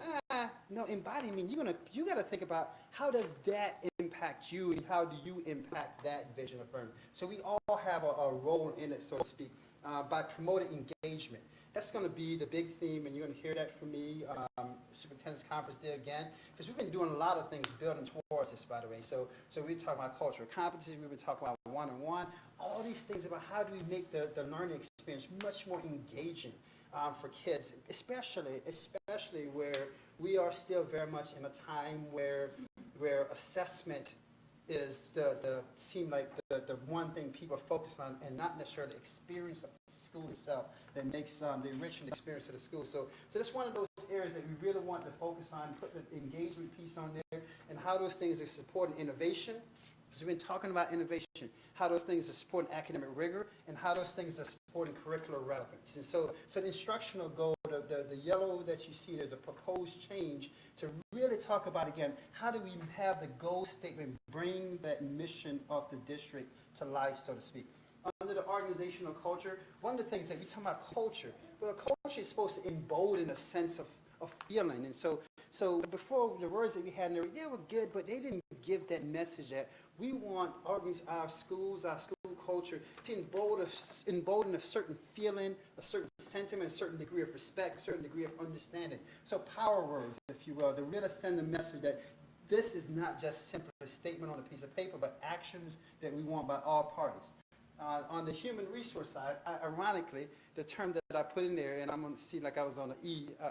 no, embodying means you got to think about how does that impact you and how do you impact that vision of learning. So we all have a role in it, so to speak, by promoting engagement. That's going to be the big theme, and you're going to hear that from me, Superintendent's Conference there again, because we've been doing a lot of things building towards this, by the way. So we talk about cultural competency, we've been talking about one-on-one, all these things about how do we make the learning experience much more engaging for kids, especially where we are still very much in a time where assessment is seem like the one thing people focus on and not necessarily the experience of the school itself that makes the enriching experience of the school. So that's one of those areas that we really want to focus on, put the engagement piece on there, and how those things are supporting innovation, because we've been talking about innovation, how those things are supporting academic rigor, and how those things are supporting curricular relevance. And so the instructional goal, the yellow that you see, there's a proposed change to really talk about, again, how do we have the goal statement bring that mission of the district to life, so to speak. Under the organizational culture, one of the things that we talk about culture, well, culture is supposed to embolden a sense of feeling. And so before, the words that we had in there, they were good, but they didn't give that message that we want our schools, our school culture to embolden a certain feeling, a certain sentiment, a certain degree of respect, a certain degree of understanding. So power words, if you will, to really send the message that this is not just simply a statement on a piece of paper, but actions that we want by all parties. On the human resource side, ironically, the term that I put in there, and I'm going to see like I was on an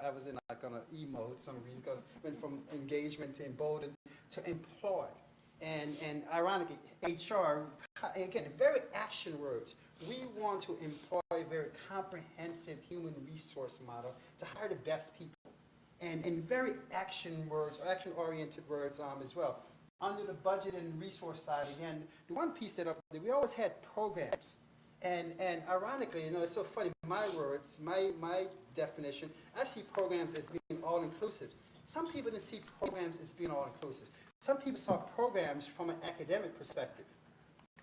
I was in like on an E mode some reason, because it went from engagement to embolden to employ. And ironically, HR, again, very action words. We want to employ a very comprehensive human resource model to hire the best people. And very action words, or action-oriented words as well. Under the budget and resource side, again, the one piece that we always had programs. And ironically, it's so funny, my words, my definition, I see programs as being all-inclusive. Some people didn't see programs as being all-inclusive. Some people saw programs from an academic perspective,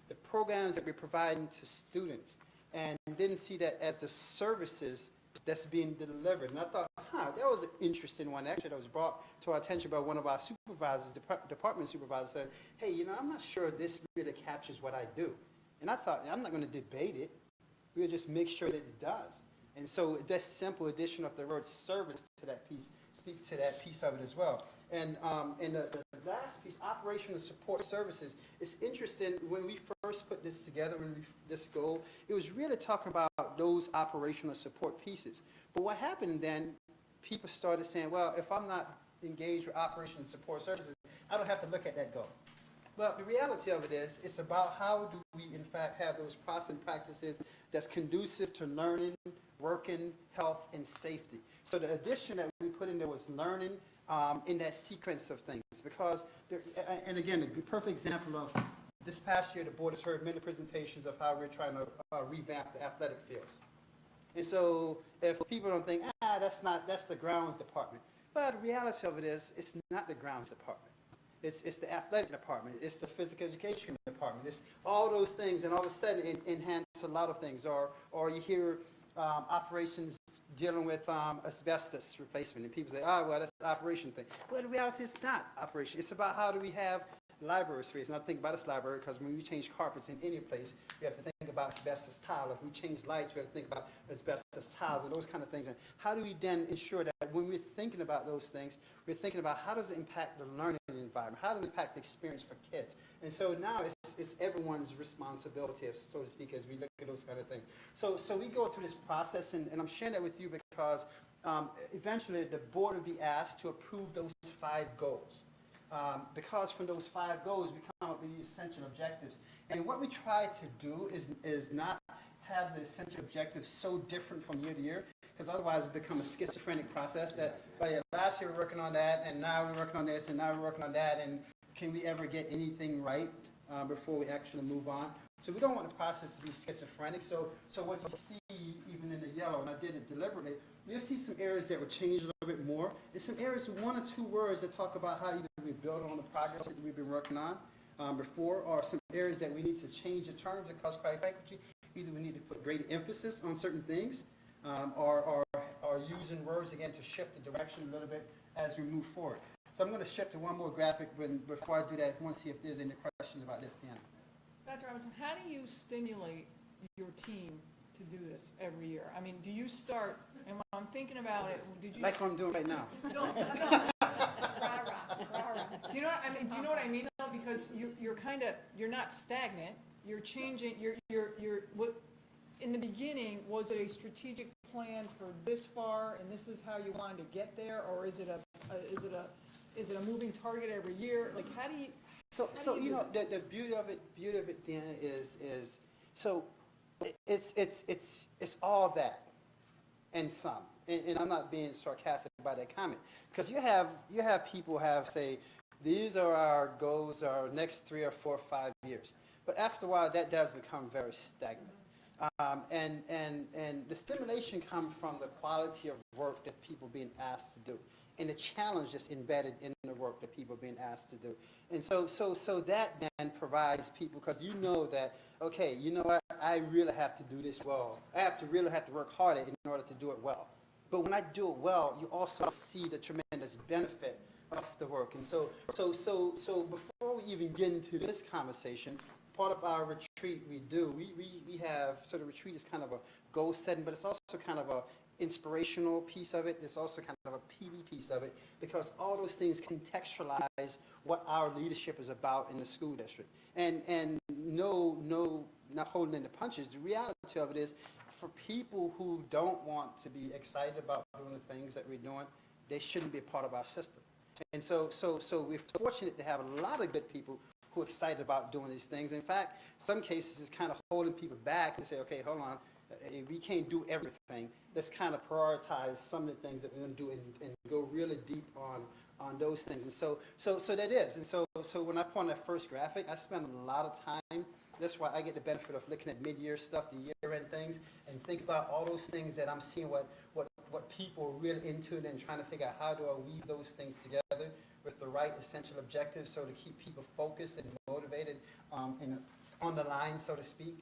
the programs that we're providing to students, and didn't see that as the services that's being delivered. And I thought, that was an interesting one, actually, that was brought to our attention by one of our supervisors, department supervisors, said, hey, I'm not sure this really captures what I do. And I thought, I'm not going to debate it. We'll just make sure that it does. And so that simple addition of the word service to that piece speaks to that piece of it as well. And the last piece, operational support services, it's interesting. When we first put this together, this goal, it was really talking about those operational support pieces. But what happened then, people started saying, well, if I'm not engaged with operational support services, I don't have to look at that goal. Well, the reality of it is, it's about how do we, in fact, have those process and practices that's conducive to learning, working, health, and safety. So the addition that we put in there was learning in that sequence of things. Because, and again, a perfect example of this past year, the board has heard many presentations of how we're trying to revamp the athletic fields. And so if people don't think, that's the grounds department. But the reality of it is, it's not the grounds department. It's the athletic department. It's the physical education department. It's all those things, and all of a sudden it enhances a lot of things. Or you hear operations dealing with asbestos replacement, and people say, well, that's the operation thing. Well, the reality is not operation. It's about how do we have library space. And I think about this library because when we change carpets in any place, we have to think about asbestos tile. If we change lights, we have to think about asbestos tiles and those kind of things. And how do we then ensure that that when we're thinking about those things, we're thinking about how does it impact the learning environment? How does it impact the experience for kids? And so now it's everyone's responsibility, so to speak, as we look at those kind of things. So we go through this process, and I'm sharing that with you because eventually the board will be asked to approve those 5 goals. Because from those 5 goals, we come up with these essential objectives. And what we try to do is not have the essential objectives so different from year to year, because otherwise it becomes a schizophrenic process that, well, yeah, last year we're working on that, and now we're working on this, and now we're working on that, and can we ever get anything right before we actually move on? So we don't want the process to be schizophrenic. So what you see, even in the yellow, and I did it deliberately, you'll see some areas that will change a little bit more. There's some areas, 1 or 2 words that talk about how either we build on the progress that we've been working on before, or some areas that we need to change the terms, because quite frankly, either we need to put greater emphasis on certain things, or using words again to shift the direction a little bit as we move forward. So I'm going to shift to one more graphic, before I do that, I want to see if there's any questions about this, Deanna. Dr. Robinson, how do you stimulate your team to do this every year? I mean, do you start, and when I'm thinking about it, did you... Like what I'm doing right now. No. Do you know what I mean? Do you know what I mean, though? Because you're not stagnant. You're changing. You're what? In the beginning, was it a strategic plan for this far, and this is how you wanted to get there, or is it a moving target every year? Like, how do you? So you know, the beauty of it, Deanna, is so it's all that and some. And I'm not being sarcastic by that comment, because you have people say, these are our goals, our next 3 or 4 or 5 years. But after a while, that does become very stagnant. And the stimulation comes from the quality of work that people are being asked to do, and the challenge that's embedded in the work that people are being asked to do. And so that then provides people, because you know that, okay, you know what, I really have to do this well. I really have to work harder in order to do it well. But when I do it well, you also see the tremendous benefit of the work. And so before we even get into this conversation, part of our retreat we have, so the retreat is kind of a goal setting, but it's also kind of a inspirational piece of it. It's also kind of a PD piece of it, because all those things contextualize what our leadership is about in the school district. And no, not holding in the punches. The reality of it is, for people who don't want to be excited about doing the things that we're doing, they shouldn't be a part of our system. And so we're fortunate to have a lot of good people who are excited about doing these things. In fact, some cases it's kind of holding people back to say, okay, hold on, we can't do everything. Let's kind of prioritize some of the things that we're going to do and go really deep on those things. And so that is. And so when I put on that first graphic, I spend a lot of time. That's why I get the benefit of looking at mid-year stuff, the year-end things, and think about all those things that I'm seeing what people are really into, and then trying to figure out how do I weave those things together with the right essential objectives, so to keep people focused and motivated and on the line, so to speak,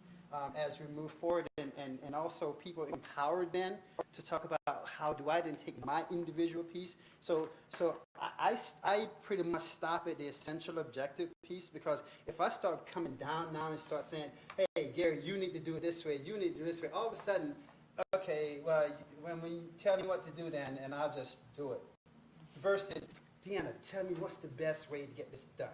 as we move forward, and also people empowered then to talk about how do I then take my individual piece. So I pretty much stop at the essential objective piece, because if I start coming down now and start saying, hey, Gary, you need to do it this way, you need to do it this way, all of a sudden, okay, well, when you tell me what to do then, and I'll just do it. Versus, Deanna, tell me what's the best way to get this done.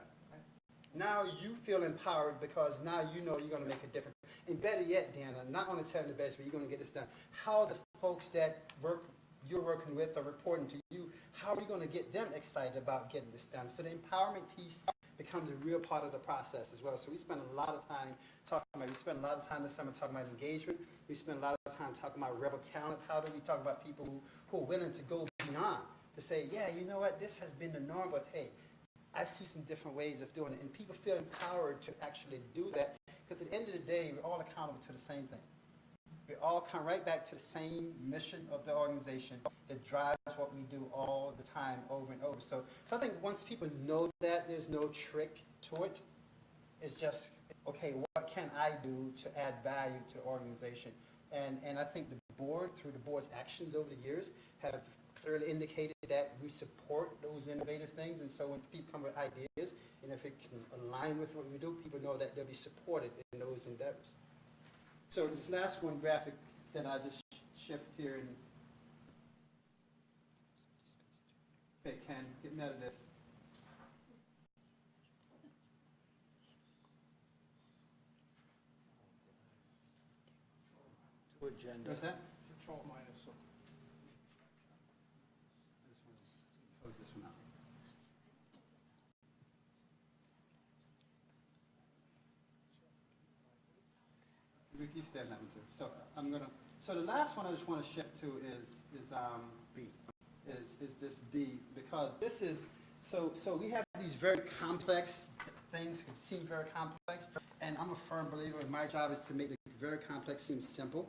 Now you feel empowered, because now you know you're going to make a difference. And better yet, Deanna, not only tell me the best way, you're going to get this done. How the folks that you're working with are reporting to you, how are you going to get them excited about getting this done? So the empowerment piece becomes a real part of the process as well. So we spend a lot of time talking about, we spend a lot of time this summer talking about engagement. We spend a lot of time talking about rebel talent. How do we talk about people who are willing to go beyond, to say, yeah, you know what, this has been the norm, but hey, I see some different ways of doing it. And people feel empowered to actually do that, because at the end of the day, we're all accountable to the same thing. We all come right back to the same mission of the organization that drives what we do all the time, over and over. So I think once people know that, there's no trick to it. It's just, okay, what can I do to add value to the organization? And I think the board, through the board's actions over the years, have clearly indicated that we support those innovative things. And so when people come with ideas, and if it can align with what we do, people know that they'll be supported in those endeavors. So this last one graphic that I just shift here, and Okay, Ken, get me out of this. Agenda. What's that? Control minus. I just want to close this one out. Rick, you stand that one too. So I'm gonna. So the last one I just want to shift to is B. Is this B, because this is so we have these very complex things can seem very complex, and I'm a firm believer. My job is to make the very complex seem simple,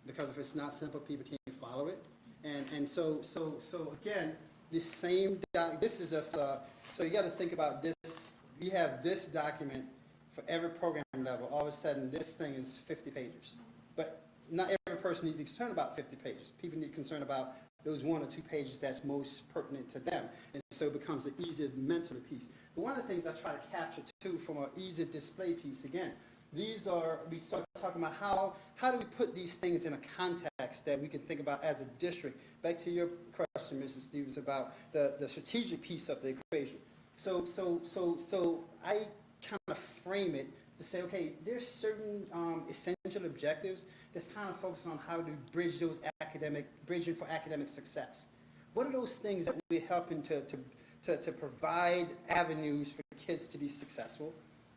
because if it's not simple, people can't follow it. And so again, this same this is just so you got to think about this. We have this document for every program level. All of a sudden, this thing is 50 pages, but not every person needs to be concerned about 50 pages. People need to be concerned about those 1 or 2 pages that's most pertinent to them, and so it becomes the easiest mental piece. But one of the things I try to capture too from an easy display piece, again, these are, we start talking about how do we put these things in a context that we can think about as a district. Back to your question, Mrs. Stevens, about the strategic piece of the equation. So I kind of frame it to say, okay, there's certain essential objectives that's kind of focused on how to bridge those bridging for academic success. What are those things that we're helping to provide avenues for kids to be successful?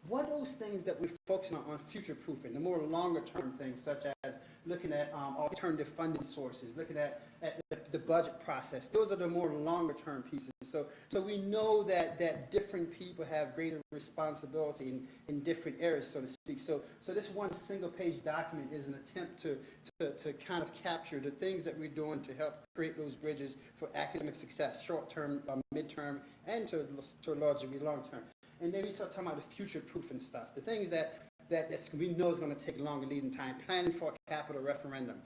What are those things that we're focusing on future-proofing, the more longer-term things, such as looking at alternative funding sources, looking at the budget process? Those are the more longer-term pieces. So we know that different people have greater responsibility in different areas, so to speak. So this one single-page document is an attempt to kind of capture the things that we're doing to help create those bridges for academic success, short-term, mid-term, and to a large degree long-term. And then we start talking about the future-proofing stuff, the things that we know is going to take longer leading time, planning for a capital referendum,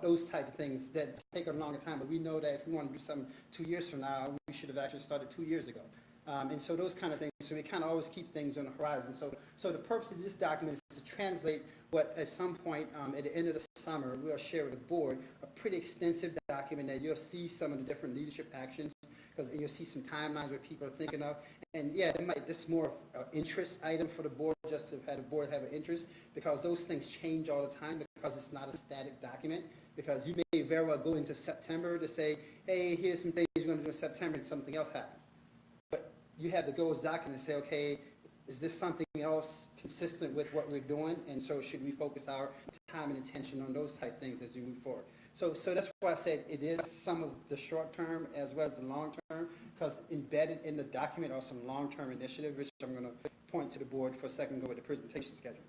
those type of things that take a longer time, but we know that if we want to do something 2 years from now, we should have actually started 2 years ago. And so those kind of things, so we kind of always keep things on the horizon. So the purpose of this document is to translate what at some point at the end of the summer, we'll share with the board a pretty extensive document that you'll see some of the different leadership actions, because you'll see some timelines where people are thinking of. And yeah, this is more of an interest item for the board, just to have the board have an interest, because those things change all the time, because it's not a static document, because you may very well go into September to say, hey, here's some things you're going to do in September, and something else happens. But you have the goals document and say, okay, is this something else consistent with what we're doing? And so should we focus our time and attention on those type things as we move forward? So that's why I said it is some of the short term as well as the long term, because embedded in the document are some long term initiatives, which I'm going to point to the board for a second, go with the presentation schedule.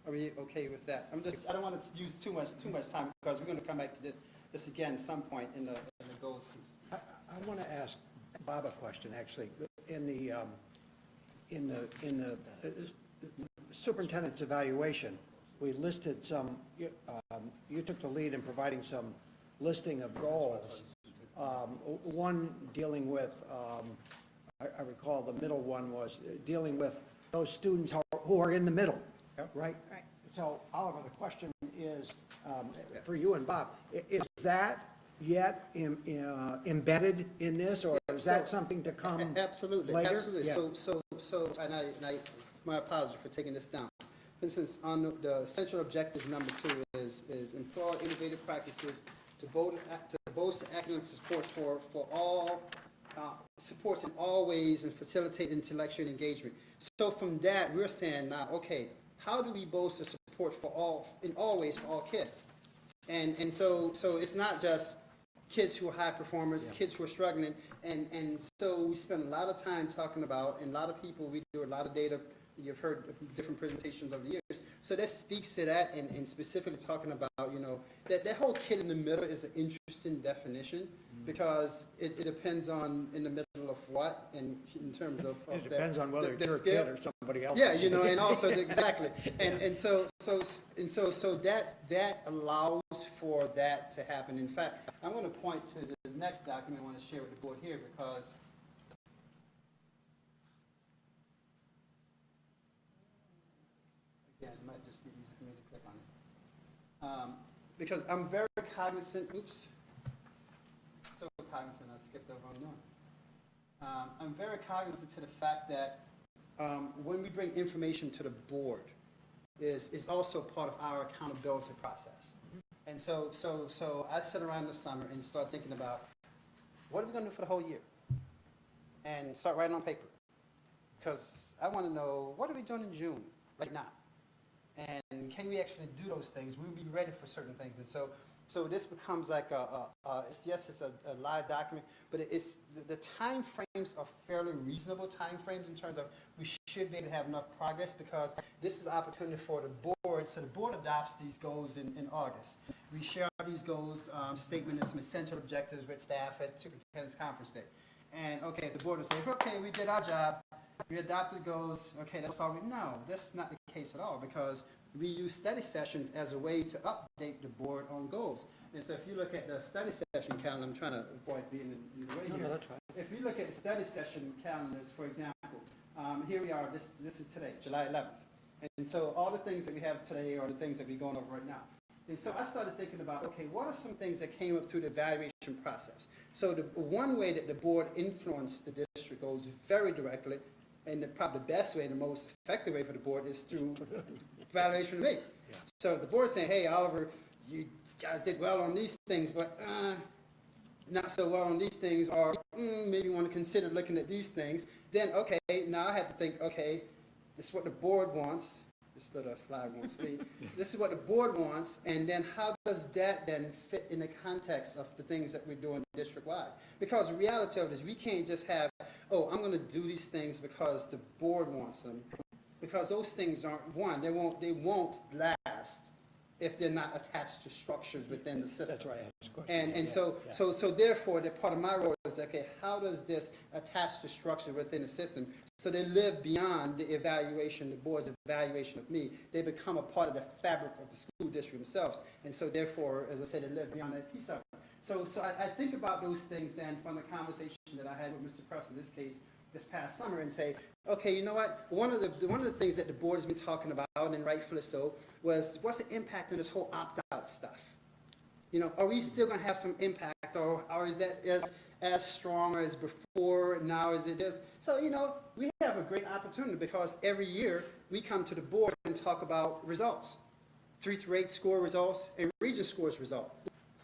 Are we okay with that? I don't want to use too much time, because we're going to come back to this again at some point in the goals piece. I want to ask Bob a question, actually. In the superintendent's evaluation, we listed some, you took the lead in providing some listing of goals. One dealing with, I recall the middle one was dealing with those students who are in the middle, right? Right. So Oliver, the question is, for you and Bob, is that yet embedded in this, or is that something to come Absolutely, later? absolutely. Yeah. So, my apologies for taking this down. For instance, on the central objective number 2 is employ innovative practices to bolster academic support for all supports in all ways and facilitate intellectual engagement. So from that, we're saying now, okay, how do we bolster support in all ways for all kids? And so it's not just kids who are high performers, kids who are struggling, and so we spend a lot of time talking about, and a lot of people, we do a lot of data. You've heard different presentations over the years. So that speaks to that, and specifically talking about, that whole kid in the middle is an interesting definition, because it depends on in the middle of what, and in terms of It depends on whether you're a skill. kid or somebody else. Yeah, and also exactly, and so that allows for that to happen. In fact, I'm going to point to the next document I want to share with the board here, because again, it might just be easy for me to click on it, because I'm very cognizant. Oops, so cognizant I skipped over on one. I'm very cognizant to the fact that when we bring information to the board, is also part of our accountability process. And so I sit around this summer and start thinking about, what are we going to do for the whole year? And start writing on paper. Because I want to know, what are we doing in June right now? And can we actually do those things? We'll be ready for certain things. And so this becomes like it's a live document, but the time frames are fairly reasonable time frames in terms of we should be able to have enough progress, because this is an opportunity for the board. So the board adopts these goals in August. We share these goals, statement and some essential objectives with staff at Superintendent's Conference Day. And okay, the board will say, okay, we did our job, we adopted goals, okay, that's all no, that's not the case at all, because we use study sessions as a way to update the board on goals. And so if you look at the study session calendar, I'm trying to avoid being in the way here. No, that's fine. If you look at the study session calendars, for example, here we are, this is today, July 11th. And so all the things that we have today are the things that we're going over right now. And so I started thinking about, okay, what are some things that came up through the evaluation process? So the one way that the board influenced the district goals very directly, and probably the best way, the most effective way for the board, is through evaluation of me. Yeah. So if the board's saying, hey, Oliver, you guys did well on these things, but not so well on these things, or maybe want to consider looking at these things, then okay, now I have to think, okay, this is what the board wants. This little flag wants me. This is what the board wants, and then how does that then fit in the context of the things that we're doing district-wide? Because the reality of it is we can't just have, oh, I'm going to do these things because the board wants them, because those things aren't, one, they won't last if they're not attached to structures within the system. That's right. So therefore, the part of my role is, okay, how does this attach to structure within the system so they live beyond the evaluation, the board's evaluation of me. They become a part of the fabric of the school district themselves. And so therefore, as I said, they live beyond that piece of it. So I think about those things then from the conversation that I had with Mr. Press in this case this past summer, and say, okay, you know what? One of the things that the board has been talking about, and rightfully so, was what's the impact on this whole opt-out stuff? You know, are we still going to have some impact, or is that as strong as before now as it is? So, you know, we have a great opportunity, because every year we come to the board and talk about results, 3 through 8 score results and region scores result.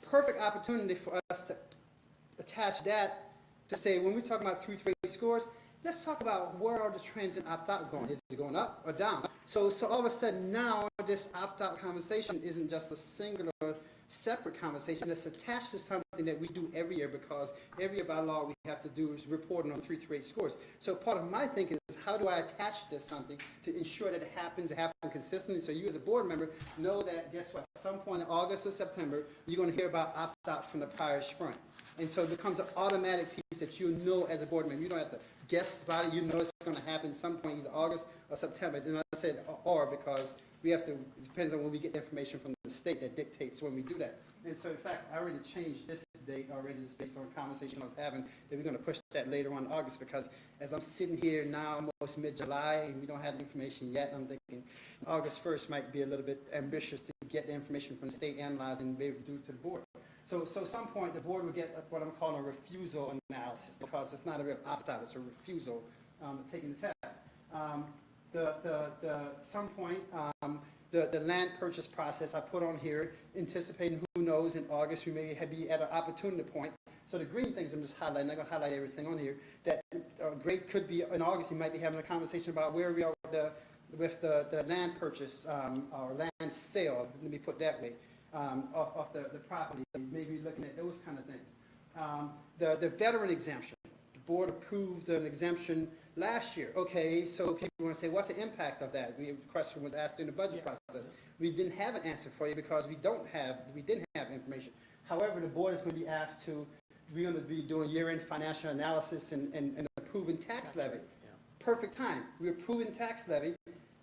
Perfect opportunity for us to attach that to say, when we talk about 3 through 8 scores, let's talk about where are the trends in opt-out going. Is it going up or down? So all of a sudden now this opt-out conversation isn't just a singular separate conversation. It's attached to something that we do every year, because every year by law we have to do is reporting on 3 through 8 scores. So part of my thinking is, how do I attach this something to ensure that it happens consistently, so you as a board member know that, guess what, at some point in August or September, you're going to hear about opt-out from the prior spring. And so it becomes an automatic piece that you know as a board member. You don't have to guess about it. You know it's going to happen at some point, either August or September. And I said or because we have to, it depends on when we get the information from the state that dictates when we do that. And so, in fact, I already changed this date already, just based on a conversation I was having, that we're going to push that later on in August, because as I'm sitting here now, almost mid-July, and we don't have the information yet, I'm thinking August 1st might be a little bit ambitious to get the information from the state analyzed and be able to do it to the board. So at some point, the board will get what I'm calling a refusal analysis, because it's not a real opt-out, it's a refusal taking the test. Some point, the land purchase process I put on here, anticipating, who knows, in August we may be at an opportunity point. So the green things I'm just highlighting, I'm not going to highlight everything on here, that great could be in August, you might be having a conversation about where we are with the land purchase or land sale, let me put it that way. Of the property, maybe looking at those kind of things. The veteran exemption, the board approved an exemption last year. Okay, so people want to say, what's the impact of that? The question was asked in the budget process. We didn't have an answer for you because we didn't have information. However, the board is going to be asked to, we're going to be doing year-end financial analysis and approving tax levy. Perfect time. We're approving tax levy.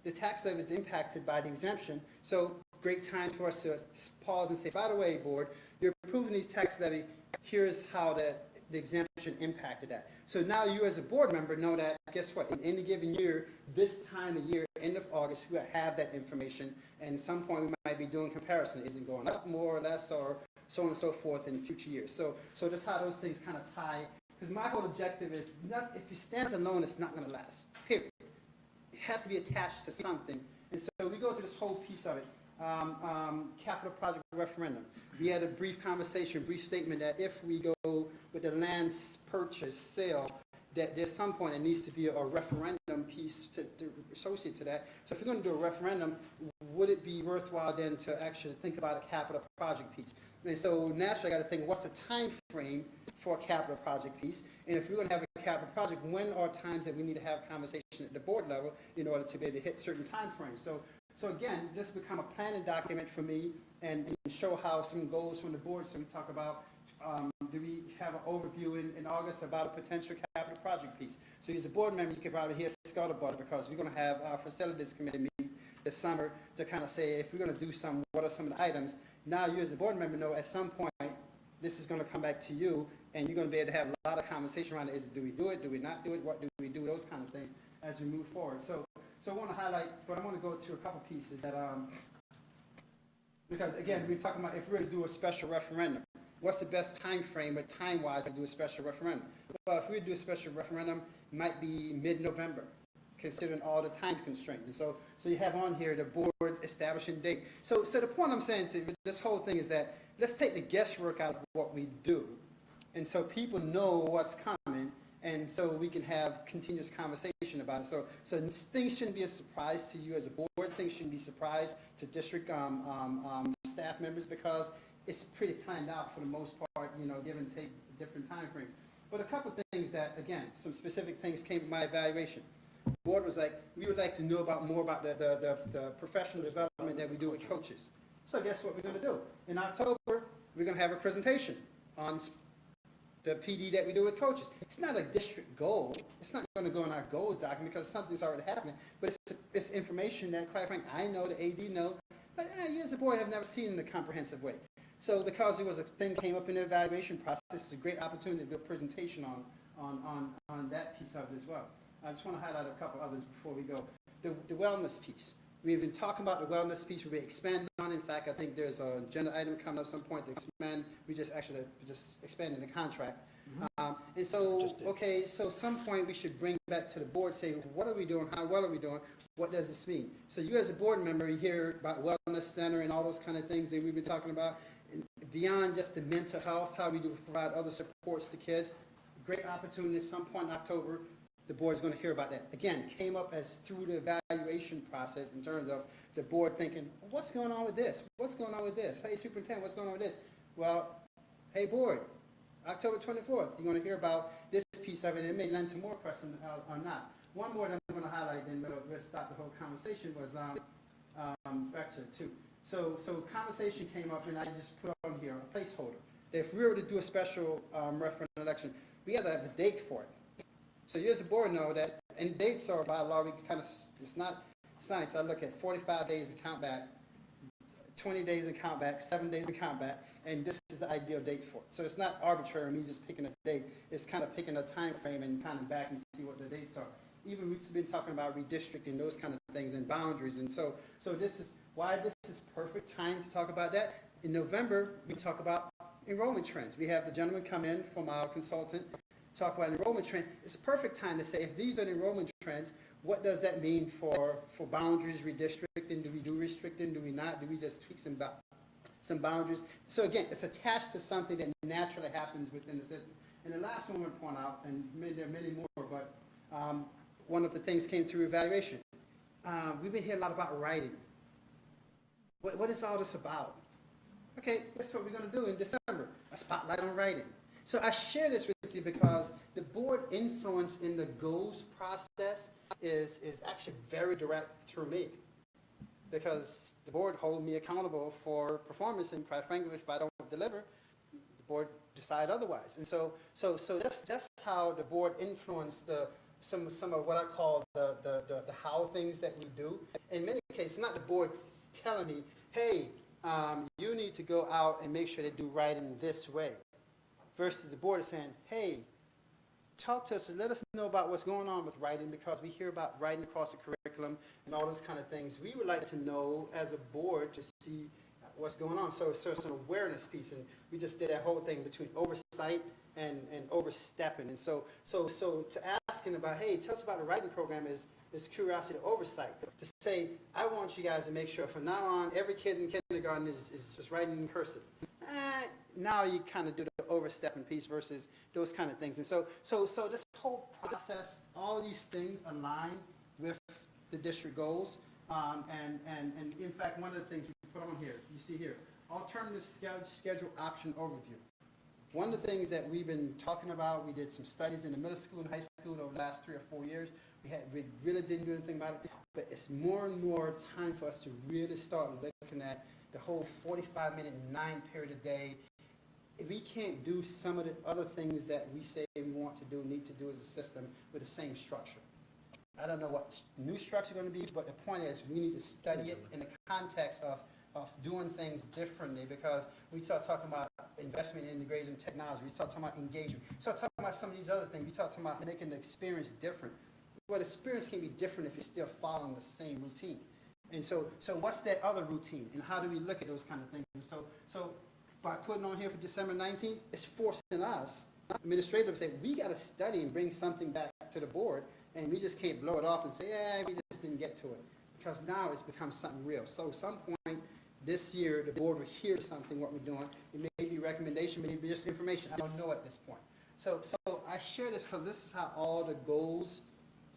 The tax levy is impacted by the exemption. So great time for us to pause and say, by the way, board, you're approving these tax levy, here's how the exemption impacted that. So now you as a board member know that, guess what, in any given year, this time of year, end of August, we'll have that information, and at some point we might be doing comparison. Is it going up more or less, or so on and so forth in future years? So that's how those things kind of tie Because my whole objective is, not, if it stands alone, it's not going to last, period. It has to be attached to something. And so we go through this whole piece of it. Capital project referendum. We had a brief conversation, brief statement that if we go with the land purchase, sale, that there's some point it needs to be a referendum piece to associate to that. So if you're going to do a referendum, would it be worthwhile then to actually think about a capital project piece? And so naturally I got to think, what's the time frame for a capital project piece? And if we're going to have a capital project, when are times that we need to have a conversation at the board level in order to be able to hit certain time frames? So again, this become a planning document for me and show how some goals from the board. So we talk about, do we have an overview in August about a potential capital project piece? So as a board member, you can probably hear scuttlebutt because we're going to have our facilities committee meet this summer to kind of say, if we're going to do some, what are some of the items? Now you as a board member know at some point, this is going to come back to you, and you're going to be able to have a lot of conversation around it. Is it, do we do it? Do we not do it? What do we do? Those kind of things as we move forward. So I want to highlight, but I want to go through a couple pieces that, because again, we're talking about if we're going to do a special referendum, what's the best time frame, but time-wise, to do a special referendum? Well, if we do a special referendum, it might be mid-November, considering all the time constraints. And so you have on here the board establishing date. So the point I'm saying to this whole thing is that let's take the guesswork out of what we do, and so people know what's coming, and so we can have continuous conversation about it. So things shouldn't be a surprise to you as a board. Things shouldn't be a surprise to district staff members because it's pretty planned out for the most part, give and take different time frames. But a couple things that, again, some specific things came from my evaluation. The board was like, we would like to know more about the professional development that we do with coaches. So guess what we're going to do? In October, we're going to have a presentation on the PD that we do with coaches. It's not a district goal. It's not going to go in our goals document because something's already happening. But it's information that, quite frankly, I know, the AD know, but you as a board have never seen in a comprehensive way. So because it was a thing came up in the evaluation process, it's a great opportunity to do a presentation on that piece of it as well. I just want to highlight a couple others before we go. The wellness piece. We've been talking about the wellness piece. We've been expanding on. In fact, I think there's a agenda item coming up some point to expand. We just expanded the contract. And so, okay, so some point we should bring back to the board, say, what are we doing? How well are we doing? What does this mean? So you as a board member, you hear about wellness center and all those kind of things that we've been talking about. And beyond just the mental health, how we do provide other supports to kids. Great opportunity at some point in October. The board is going to hear about that. Again, came up as through the evaluation process in terms of the board thinking, what's going on with this? What's going on with this? Hey, superintendent, what's going on with this? Well, hey, board, October 24th, you're going to hear about this piece of it, and it may lend to more questions or not. One more that I'm going to highlight, then we'll stop the whole conversation, was actually two. So conversation came up, and I just put on here a placeholder. If we were to do a special referendum election, we have to have a date for it. So you as a board know that any dates are by law, we kind of, it's not science. I look at 45 days and count back, 20 days and count back, 7 days and count back, and this is the ideal date for it. So it's not arbitrary, me just picking a date. It's kind of picking a time frame and kind of back and see what the dates are. Even we've been talking about redistricting, those kind of things, and boundaries. And so this is why this is perfect time to talk about that. In November, we talk about enrollment trends. We have the gentleman come in from our consultant, talk about enrollment trend. It's a perfect time to say, if these are the enrollment trends, what does that mean for boundaries, redistricting? Do we do restricting? Do we not? Do we just tweak some boundaries? So again, it's attached to something that naturally happens within the system. And the last one I want to point out, and there are many more, but one of the things came through evaluation. We've been hearing a lot about writing. What is all this about? Okay, that's what we're going to do in December, a spotlight on writing. So I share this with you because the board influence in the goals process is actually very direct through me, because the board holds me accountable for performance, and quite frankly, if I don't deliver, the board decide otherwise. And so that's how the board influence some of what I call the how things that we do. In many cases, not the board telling me, hey, you need to go out and make sure they do writing this way, versus the board is saying, hey, talk to us and let us know about what's going on with writing, because we hear about writing across the curriculum and all those kind of things. We would like to know as a board to see what's going on. So it's an awareness piece, and we just did that whole thing between oversight oversight and overstepping. And so to asking about, hey, tell us about the writing program is curiosity to oversight. To say, I want you guys to make sure from now on, every kid in kindergarten is just writing in cursive. Now you kind of do the overstepping piece versus those kind of things. And so this whole process, all these things align with the district goals. And in fact, one of the things we put on here, you see here, alternative schedule option overview. One of the things that we've been talking about, we did some studies in the middle school and high school over the last 3 or 4 years. We really didn't do anything about it, but it's more and more time for us to really start looking at the whole 45-minute, 9-period a day. If we can't do some of the other things that we say we want to do, need to do as a system with the same structure. I don't know what new structure is going to be, but the point is we need to study it in the context of doing things differently, because we start talking about investment in integrated technology, we start talking about engagement, we start talking about some of these other things, we start talking about making the experience different. Well, the experience can be different if you're still following the same routine. And so what's that other routine, and how do we look at those kind of things? And so by putting on here for December 19th, it's forcing us, administrators, to say, we got to study and bring something back to the board, and we just can't blow it off and say, yeah, we just didn't get to it. Because now it's become something real. So at some point this year, the board will hear something, what we're doing. It may be recommendation, maybe just information. I don't know at this point. So I share this because this is how all the goals,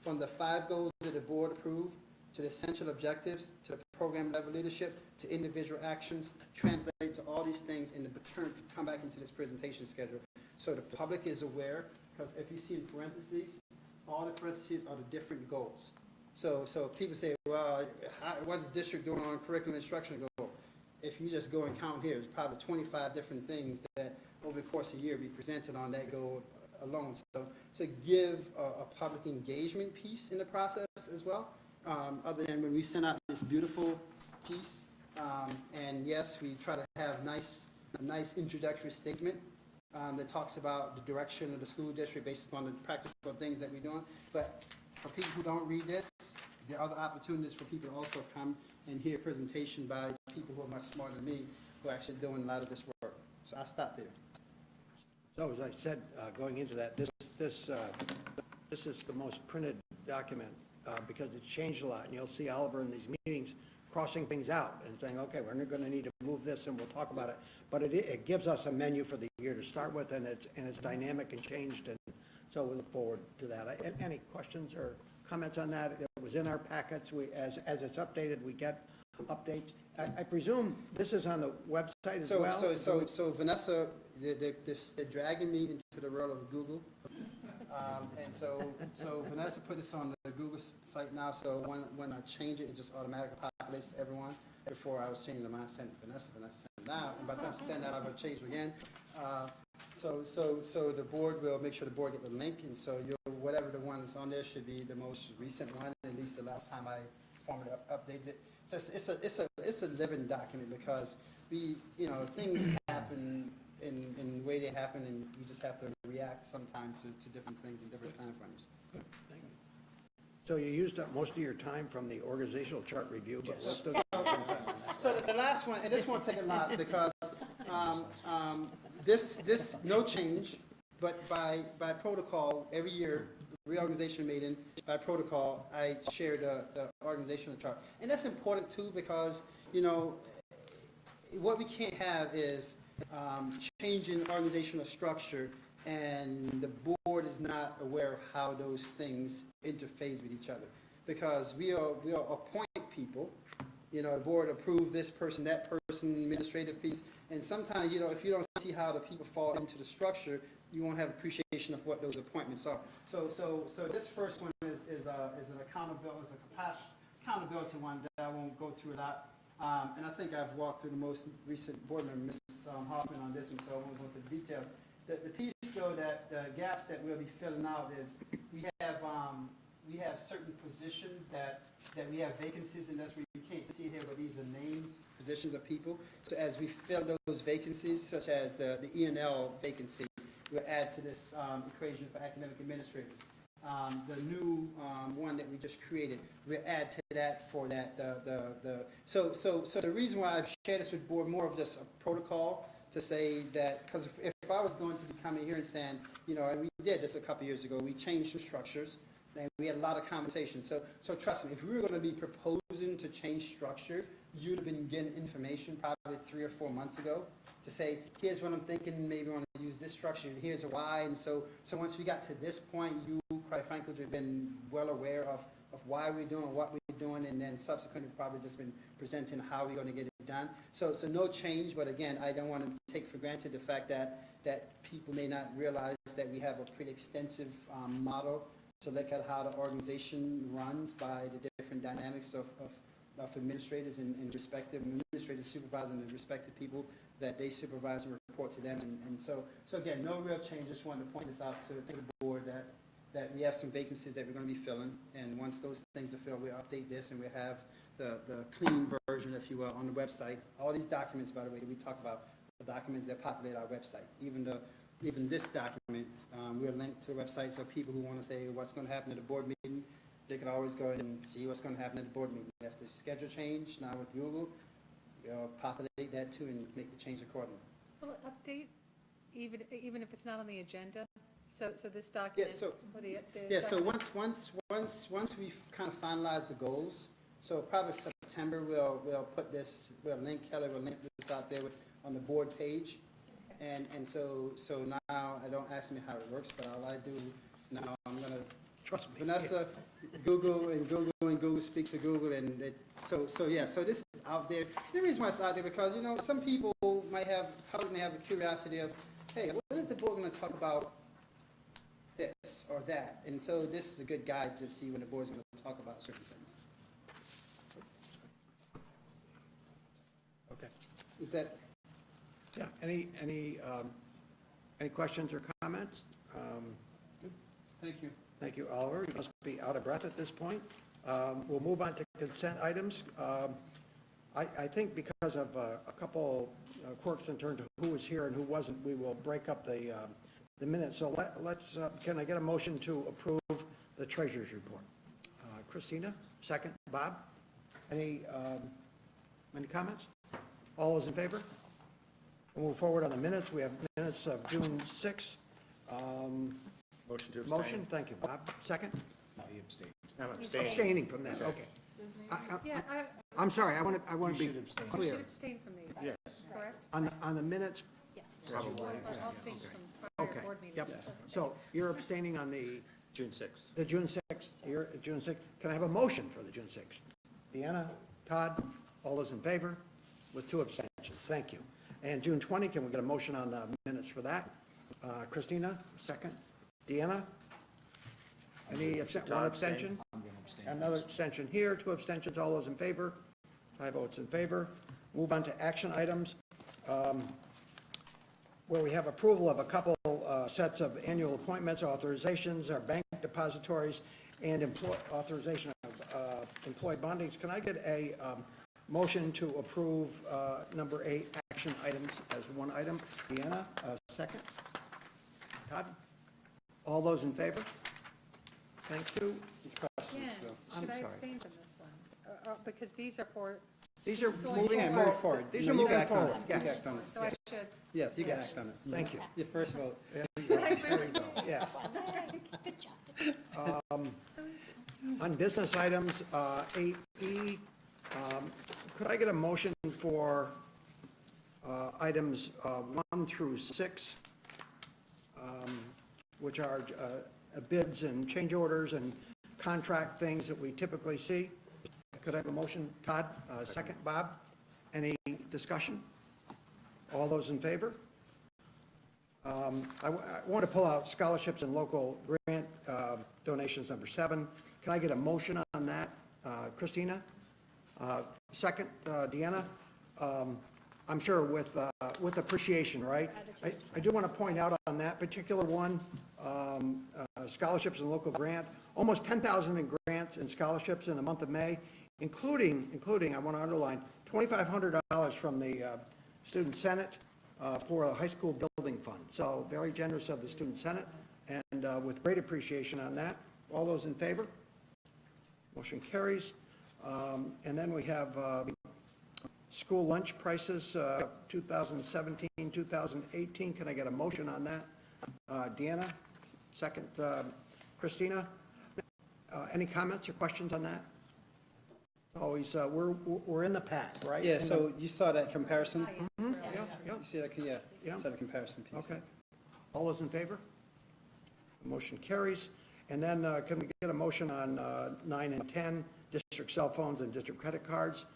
from the 5 goals that the board approved, to the essential objectives, to the program level leadership, to individual actions, translate to all these things and come back into this presentation schedule. So the public is aware, because if you see in parentheses, all the parentheses are the different goals. So people say, well, what's the district doing on curriculum instruction goal? If you just go and count here, there's probably 25 different things that over the course of a year be presented on that goal alone. So give a public engagement piece in the process as well, other than when we send out this beautiful piece. And yes, we try to have a nice introductory statement that talks about the direction of the school district based upon the practical things that we're doing. But for people who don't read this, there are other opportunities for people to also come and hear a presentation by people who are much smarter than me, who are actually doing a lot of this work. So I'll stop there. So as I said, going into that, this is the most printed document because it's changed a lot. And you'll see Oliver in these meetings crossing things out and saying, okay, we're going to need to move this and we'll talk about it. But it gives us a menu for the year to start with, and it's dynamic and changed. And so we look forward to that. Any questions or comments on that? It was in our packets. As it's updated, we get updates. I presume this is on the website as well? So Vanessa, they're dragging me into the world of Google. And so Vanessa put this on the Google site now, so when I change it, it just automatically populates everyone. Before I was changing the mind, I sent Vanessa sent out, and by the time she sent that, I'm going to change it again. So the board will make sure the board get the link, and so whatever the one that's on there should be the most recent one, at least the last time I formally updated it. So it's a living document, because things happen in the way they happen, and we just have to react sometimes to different things in different time frames. Good, thank you. So you used up most of your time from the organizational chart review, but Yes. let's So the last one, and this won't take a lot, because this no change, but by protocol, every year, reorganization meeting, by protocol, I share the organizational chart. And that's important too, because, what we can't have is changing organizational structure and the board is not aware of how those things interface with each other. Because we'll appoint people, the board approve this person, that person, administrative piece, and sometimes, if you don't see how the people fall into the structure, you won't have appreciation of what those appointments are. So this first one is an accountability one that I won't go through a lot. And I think I've walked through the most recent board member, Ms. Hoffman, on this one, so I won't go through the details. The piece, though, that the gaps that we'll be filling out is we have certain positions that we have vacancies, and that's where you can't see it here, but these are names, positions of people. So as we fill those vacancies, such as the E&L vacancy, we'll add to this equation for academic administrators. The new one that we just created, we'll add to that for that. So the reason why I've shared this with the board, more of just a protocol to say that, because if if I was going to be coming here and saying, and we did this a couple years ago, we changed some structures, and we had a lot of conversation. So trust me, if we were going to be proposing to change structure, you'd have been getting information probably 3 or 4 months ago to say, here's what I'm thinking, maybe I want to use this structure, and here's why. And so once we got to this point, you, quite frankly, would have been well aware of why we're doing what we're doing, and then subsequently probably just been presenting how we're going to get it done. So no change, but again, I don't want to take for granted the fact that people may not realize that we have a pretty extensive model to look at how the organization runs by the different dynamics of administrators and respective administrators supervising the respective people that they supervise and report to them. And so again, no real change. Just wanted to point this out to the board that we have some vacancies that we're going to be filling. And once those things are filled, we'll update this and we'll have the clean version, if you will, on the website. All these documents, by the way, that we talk about, the documents that populate our website. Even this document, we're linked to the website, so people who want to say what's going to happen at the board meeting, they can always go ahead and see what's going to happen at the board meeting. If the schedule change now with Google, we'll populate that too and make the change accordingly. Will it update even if it's not on the agenda? So this document. So once we kind of finalize the goals, so probably September we'll put this, Kelly will link this out there on the board page. And so now, don't ask me how it works, but all I do now, I'm going to trust me. Vanessa, Google speak to Google, and so this is out there. The reason why it's out there because some people may have a curiosity of, hey, what is the board going to talk about this or that? And so this is a good guide to see when the board's going to talk about certain things. Okay. Is that? Yeah, any questions or comments? Thank you. Thank you, Oliver. You must be out of breath at this point. We'll move on to consent items. I think because of a couple quirks in terms of who was here and who wasn't, we will break up the minutes. So let's, can I get a motion to approve the treasurer's report? Christina, second. Bob, any comments? All those in favor? We'll move forward on the minutes. We have minutes of June 6th. Motion to abstain. Motion, thank you, Bob. Second? He abstained. I'm abstaining. Abstaining from that, okay. I'm sorry, I want to be You should clear. abstain from these. Yes. Correct? On the minutes? Yes. Probably. All things from prior Okay, board meetings. yep. So you're abstaining on the June 6th. June 6th, you're at June 6th. Can I have a motion for the June 6th? Deanna, Todd, all those in favor? With 2 abstentions, thank you. And June 20, can we get a motion on the minutes for that? Christina, second. Deanna? Any one abstention? I'm going to abstain. Another abstention here, 2 abstentions, all those in favor? 5 votes in favor. Move on to action items, where we have approval of a couple sets of annual appointments, authorizations, our bank depositories, and authorization of employee bondings. Can I get a motion to approve number 8 action items as one item? Deanna, second. Todd? All those in favor? Thank you. Again, I'm should I sorry. abstain from this one? Because these are for, These are going moving Move forward. These No, are you moving can act on forward. it. You can Yes. act on it. so I should. Yes, you can act on it. Thank you. Your first vote. There you go. There you go. Yeah. Good job. So easy. On business items, 8E, could I get a motion for items 1 through 6, which are bids and change orders and contract things that we typically see? Could I have a motion? Todd, second. Bob, any discussion? All those in favor? I want to pull out scholarships and local grant donations, number 7. Can I get a motion on that? Christina? Second, Deanna? I'm sure with appreciation, right? I do want to point out on that particular one, scholarships and local grant, almost 10,000 in grants and scholarships in the month of May, including, I want to underline, $2,500 from the Student Senate for a high school building fund. So very generous of the Student Senate, and with great appreciation on that. All those in favor? Motion carries. And then we have school lunch prices, 2017, 2018. Can I get a motion on that? Deanna, second, Christina. Any comments or questions on that? Always, we're in the pack, right? Yeah, so you saw that comparison? Mhm, yeah, yeah, You see that, yeah, Yeah. saw the comparison piece. okay. All those in favor? The motion carries. And then can we get a motion on 9 and 10, district cell phones and district credit cards?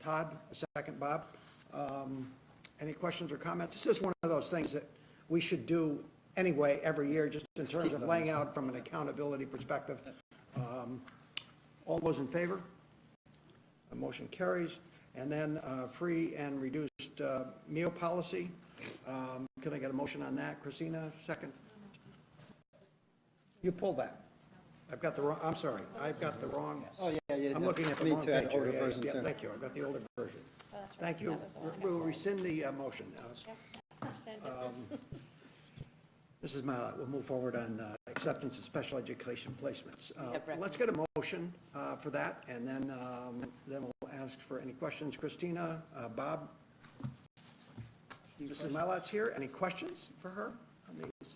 Todd, a second, Bob. Any questions or comments? This is one of those things that we should do anyway every year, just in terms of laying out from an accountability perspective. All those in favor? The motion carries. And then free and reduced meal policy. Can I get a motion on that? Christina, second? You pulled that. I've got the wrong, I'm sorry, I've got the wrong. Oh, yeah. I'm looking at the Me wrong too, I had page here. older Yeah, version yeah, too. thank you, I've got the older version. Oh, that's right. Thank you. That was the one. We'll rescind the motion now. Mrs. Mylott, we'll move forward on acceptance of special education placements. Let's get a motion for that, and then we'll ask for any questions. Christina, Bob? Mrs. Mylott's here. Any questions for her on these?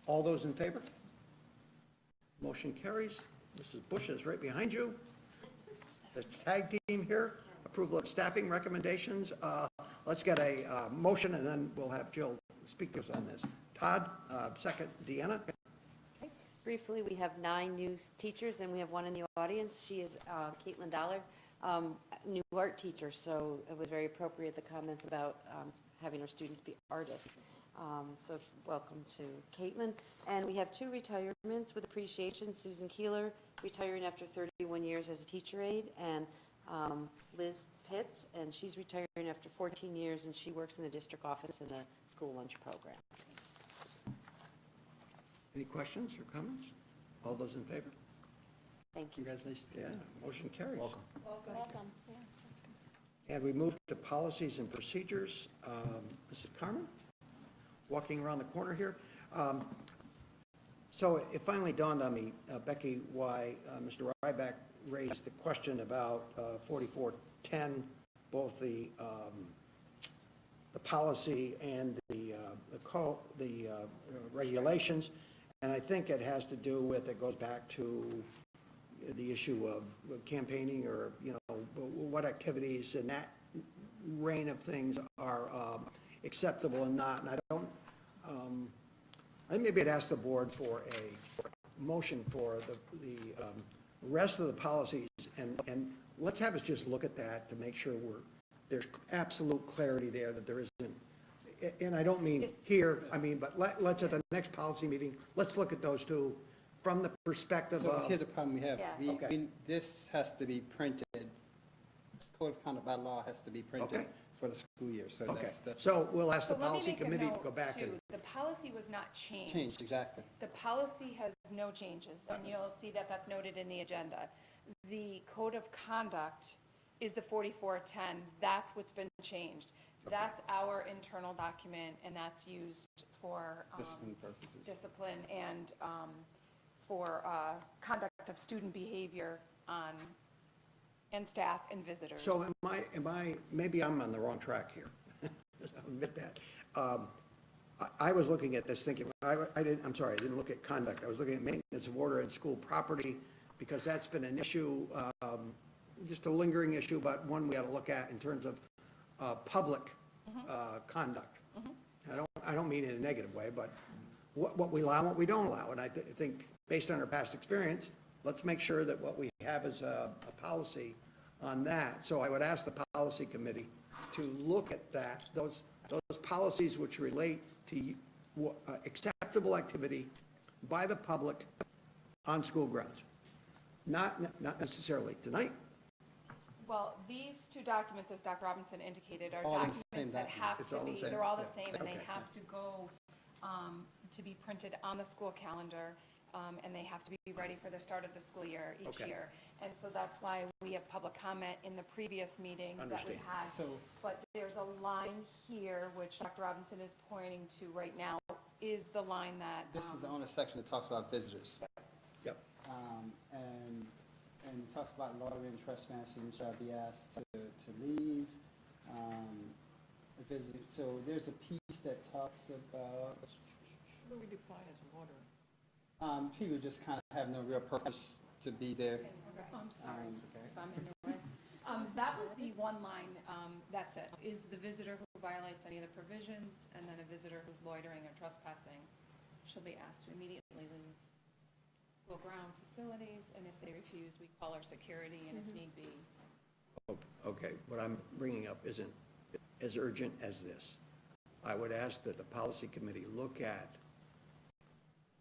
All those in favor? Motion carries. Mrs. Bush is right behind you. The tag team here, approval of staffing recommendations. Let's get a motion, and then we'll have Jill speak to us on this. Todd, second. Deanna? Briefly, we have 9 new teachers, and we have one in the audience. She is Caitlin Dollard, new art teacher, so it was very appropriate, the comments about having our students be artists. So welcome to Caitlin. And we have 2 retirements with appreciation. Susan Keeler, retiring after 31 years as a teacher aide, and Liz Pitts, and she's retiring after 14 years, and she works in the district office in a school lunch program. Any questions or comments? All those in favor? Thank you. Congratulations. Yeah, motion carries. Welcome. Welcome. And we move to policies and procedures. Mrs. Carmen, walking around the corner here. So it finally dawned on me, Becky, why Mr. Ryback raised the question about 4410, both the policy and the regulations. And I think it has to do with, it goes back to the issue of campaigning, or, what activities in that reign of things are acceptable and not. And I don't, I think maybe I'd ask the board for a motion for the rest of the policies, and let's have us just look at that to make sure there's absolute clarity there, that there isn't. And I don't mean here, but let's at the next policy meeting, let's look at those 2 from the perspective So of. here's a problem we have. Yeah. Okay. This has to be printed, code of conduct by law has to be printed Okay. for the school year, so Okay, that's so we'll ask the So let me policy make a committee to note, go back too. and. The policy was not changed. changed, exactly. The policy has no changes, and you'll see that that's noted in the agenda. The code of conduct is the 4410. That's what's been changed. That's our internal document, and that's used for Discipline purposes. discipline and for conduct of student behavior and staff and visitors. So am I, maybe I'm on the wrong track here. I'll admit that. I was looking at this thinking, I'm sorry, I didn't look at conduct. I was looking at maintenance of order and school property, because that's been an issue, just a lingering issue, but one we ought to look at in terms of public conduct. I don't mean in a negative way, but what we allow and what we don't allow. And I think, based on our past experience, let's make sure that what we have is a policy on that. So I would ask the policy committee to look at that, those policies which relate to acceptable activity by the public on school grounds. Not necessarily tonight. Well, these 2 documents, as Dr. Robinson indicated, are All in the documents same that document. have It's to all the be, same? they're all the Yeah. same, and they Okay. have to go to be printed on the school calendar, and they have to be ready for the start of the school year each Okay. year. And so that's why we have public comment in the previous meeting that we Understand. had. So- But there's a line here, which Dr. Robinson is pointing to right now, is the line that. This is the only section that talks about visitors. Yep. And it talks about loitering, trespassing shall be asked to leave. So there's a piece that talks about, What do we define as loitering? people just kind of have no real purpose to be there. Oh, I'm sorry if I'm in your way. That was the one line, that's it, is the visitor who violates any of the provisions, and then a visitor who's loitering or trespassing shall be asked to immediately leave school ground facilities, and if they refuse, we call our security, and if need be. Okay, what I'm bringing up isn't as urgent as this. I would ask that the policy committee look at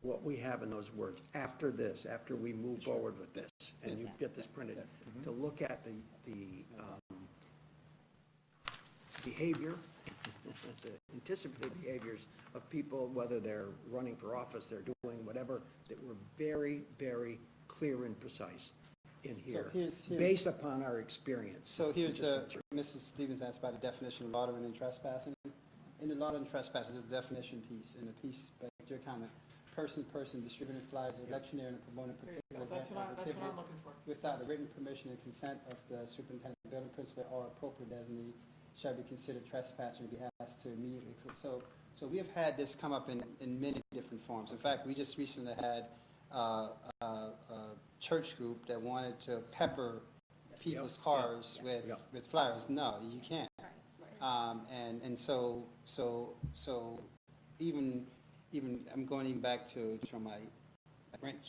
what we have in those words after this, after we move forward with this, and you get this printed, to look at the behavior, the anticipated behaviors of people, whether they're running for office, they're doing whatever, that were very, very clear and precise in here, based upon our experience. So here's Mrs. Stevens asked about the definition of loitering and trespassing. In the loitering and trespassing, there's a definition piece, and the piece, back to your comment, person distributing flyers, electioneering, and promoting particular event as activity without the written permission and consent of the superintendent, building principal, or appropriate designee shall be considered trespassing and be asked to immediately. So we have had this come up in many different forms. In fact, we just recently had a church group that wanted to pepper people's cars with flyers. No, you can't. And so even I'm going even back to my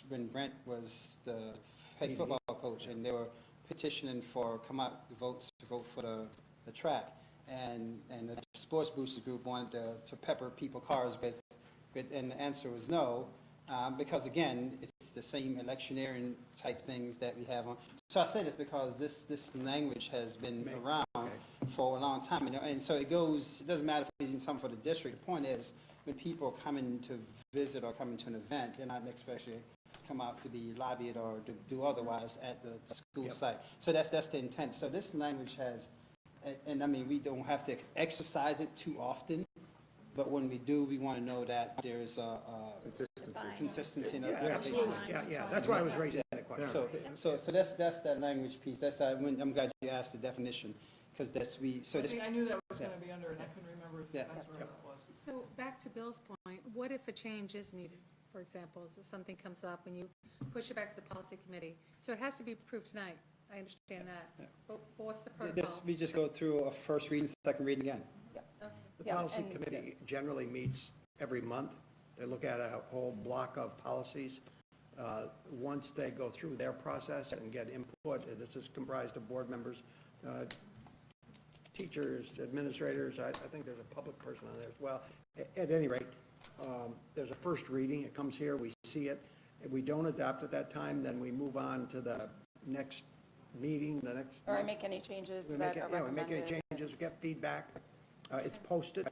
when Brent was the head football coach, and they were petitioning for come out to vote for the track, and the sports boosters group wanted to pepper people's cars with, and the answer was no, because again it's the same electioneering type things that we have on. So I say this because this language has been around for a long time, and so it goes. It doesn't matter if it's something for the district. The point is, when people are coming to visit or coming to an event, they're not especially come out to be lobbied or to do otherwise at the school site. So that's the intent. So this language has, and I mean, we don't have to exercise it too often, but when we do, we want to know that there's a consistency. Absolutely. Yeah. That's why I was raising that question. So that's that language piece. I'm glad you asked the definition, because I knew that was going to be under, and I couldn't remember if that's where that was. So back to Bill's point, what if a change is needed? For example, if something comes up and you push it back to the policy committee, so it has to be approved tonight. I understand that. But what's the protocol? We just go through a first reading, second reading again. The policy committee generally meets every month. They look at a whole block of policies. Once they go through their process and get input, this is comprised of board members, teachers, administrators. I think there's a public person on there as well. At any rate, there's a first reading. It comes here, we see it. If we don't adopt at that time, then we move on to the next meeting, the next. Or make any changes that are recommended. We make any changes, we get feedback. It's posted.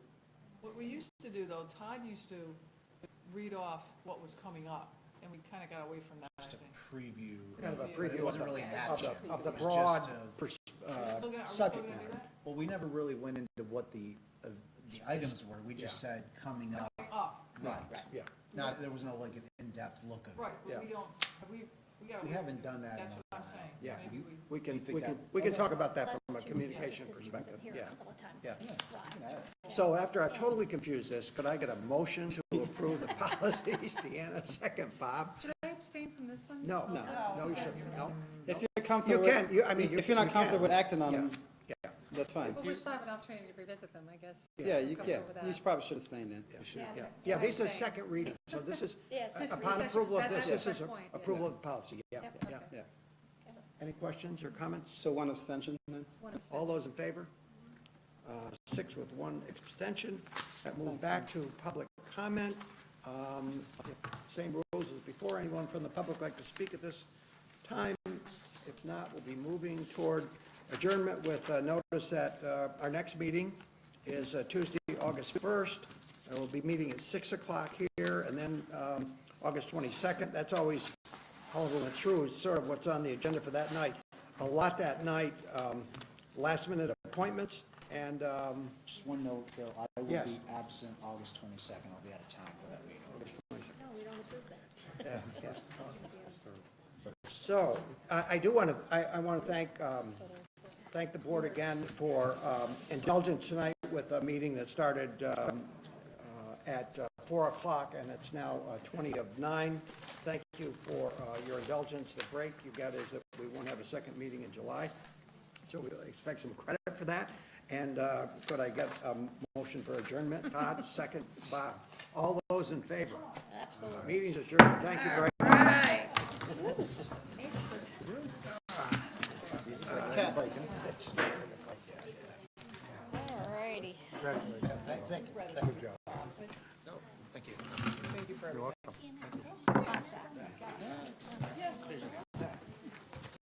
What we used to do, though, Todd used to read off what was coming up, and we kind of got away from that, I think. Preview. Kind of a It preview wasn't of really the It was broad just subject matter. Well, we never really went into what the items were. We just said coming up. Right. Yeah. Not, there was no like an in-depth look of it. Right, but we don't, We haven't done that in That's a what I'm saying. Yeah, Maybe we can talk about that from a Let's do communication this, 'cause he wasn't perspective, here yeah. a couple of times. Yeah. Right. So after I totally confused this, could I get a motion to approve the policies? Deanna, second. Bob? Should I abstain from this one? No, you shouldn't, no. If you're comfortable, You can, if you're not comfortable with acting on them, Yeah. that's fine. But we'll still have an opportunity to revisit them, I guess. Yeah, I'm comfortable with that. you probably should have stayed then. Yeah, this is second reading, so this is, Yes. upon approval of this, That's this is my point, yeah. approval of the policy, yeah. Okay. Yeah. Any questions or comments? So one abstention then? One abstention. All those in favor? 6 with 1 abstention. That moves back to public comment. Same rules as before. Anyone from the public like to speak at this time? If not, we'll be moving toward adjournment with notice that our next meeting is Tuesday, August 1st. We'll be meeting at 6 o'clock here, and then August 22nd. That's always, however went through, is sort of what's on the agenda for that night. A lot that night, last-minute appointments, and Just one note, Bill, I will Yes. be absent August 22nd. I'll be out of town for that meeting. No, we don't approve that. So, I do want to, I want to thank the board again for indulgence tonight with a meeting that started at 4 o'clock, and it's now 20 of 9. Thank you for your indulgence. The break you got is that we won't have a second meeting in July, so we expect some credit for that. And could I get a motion for adjournment? Todd, second. Bob. All those in favor? Absolutely. Meeting's adjourned. Thank you very much. Right. All righty. Congratulations. Thank you. Good job.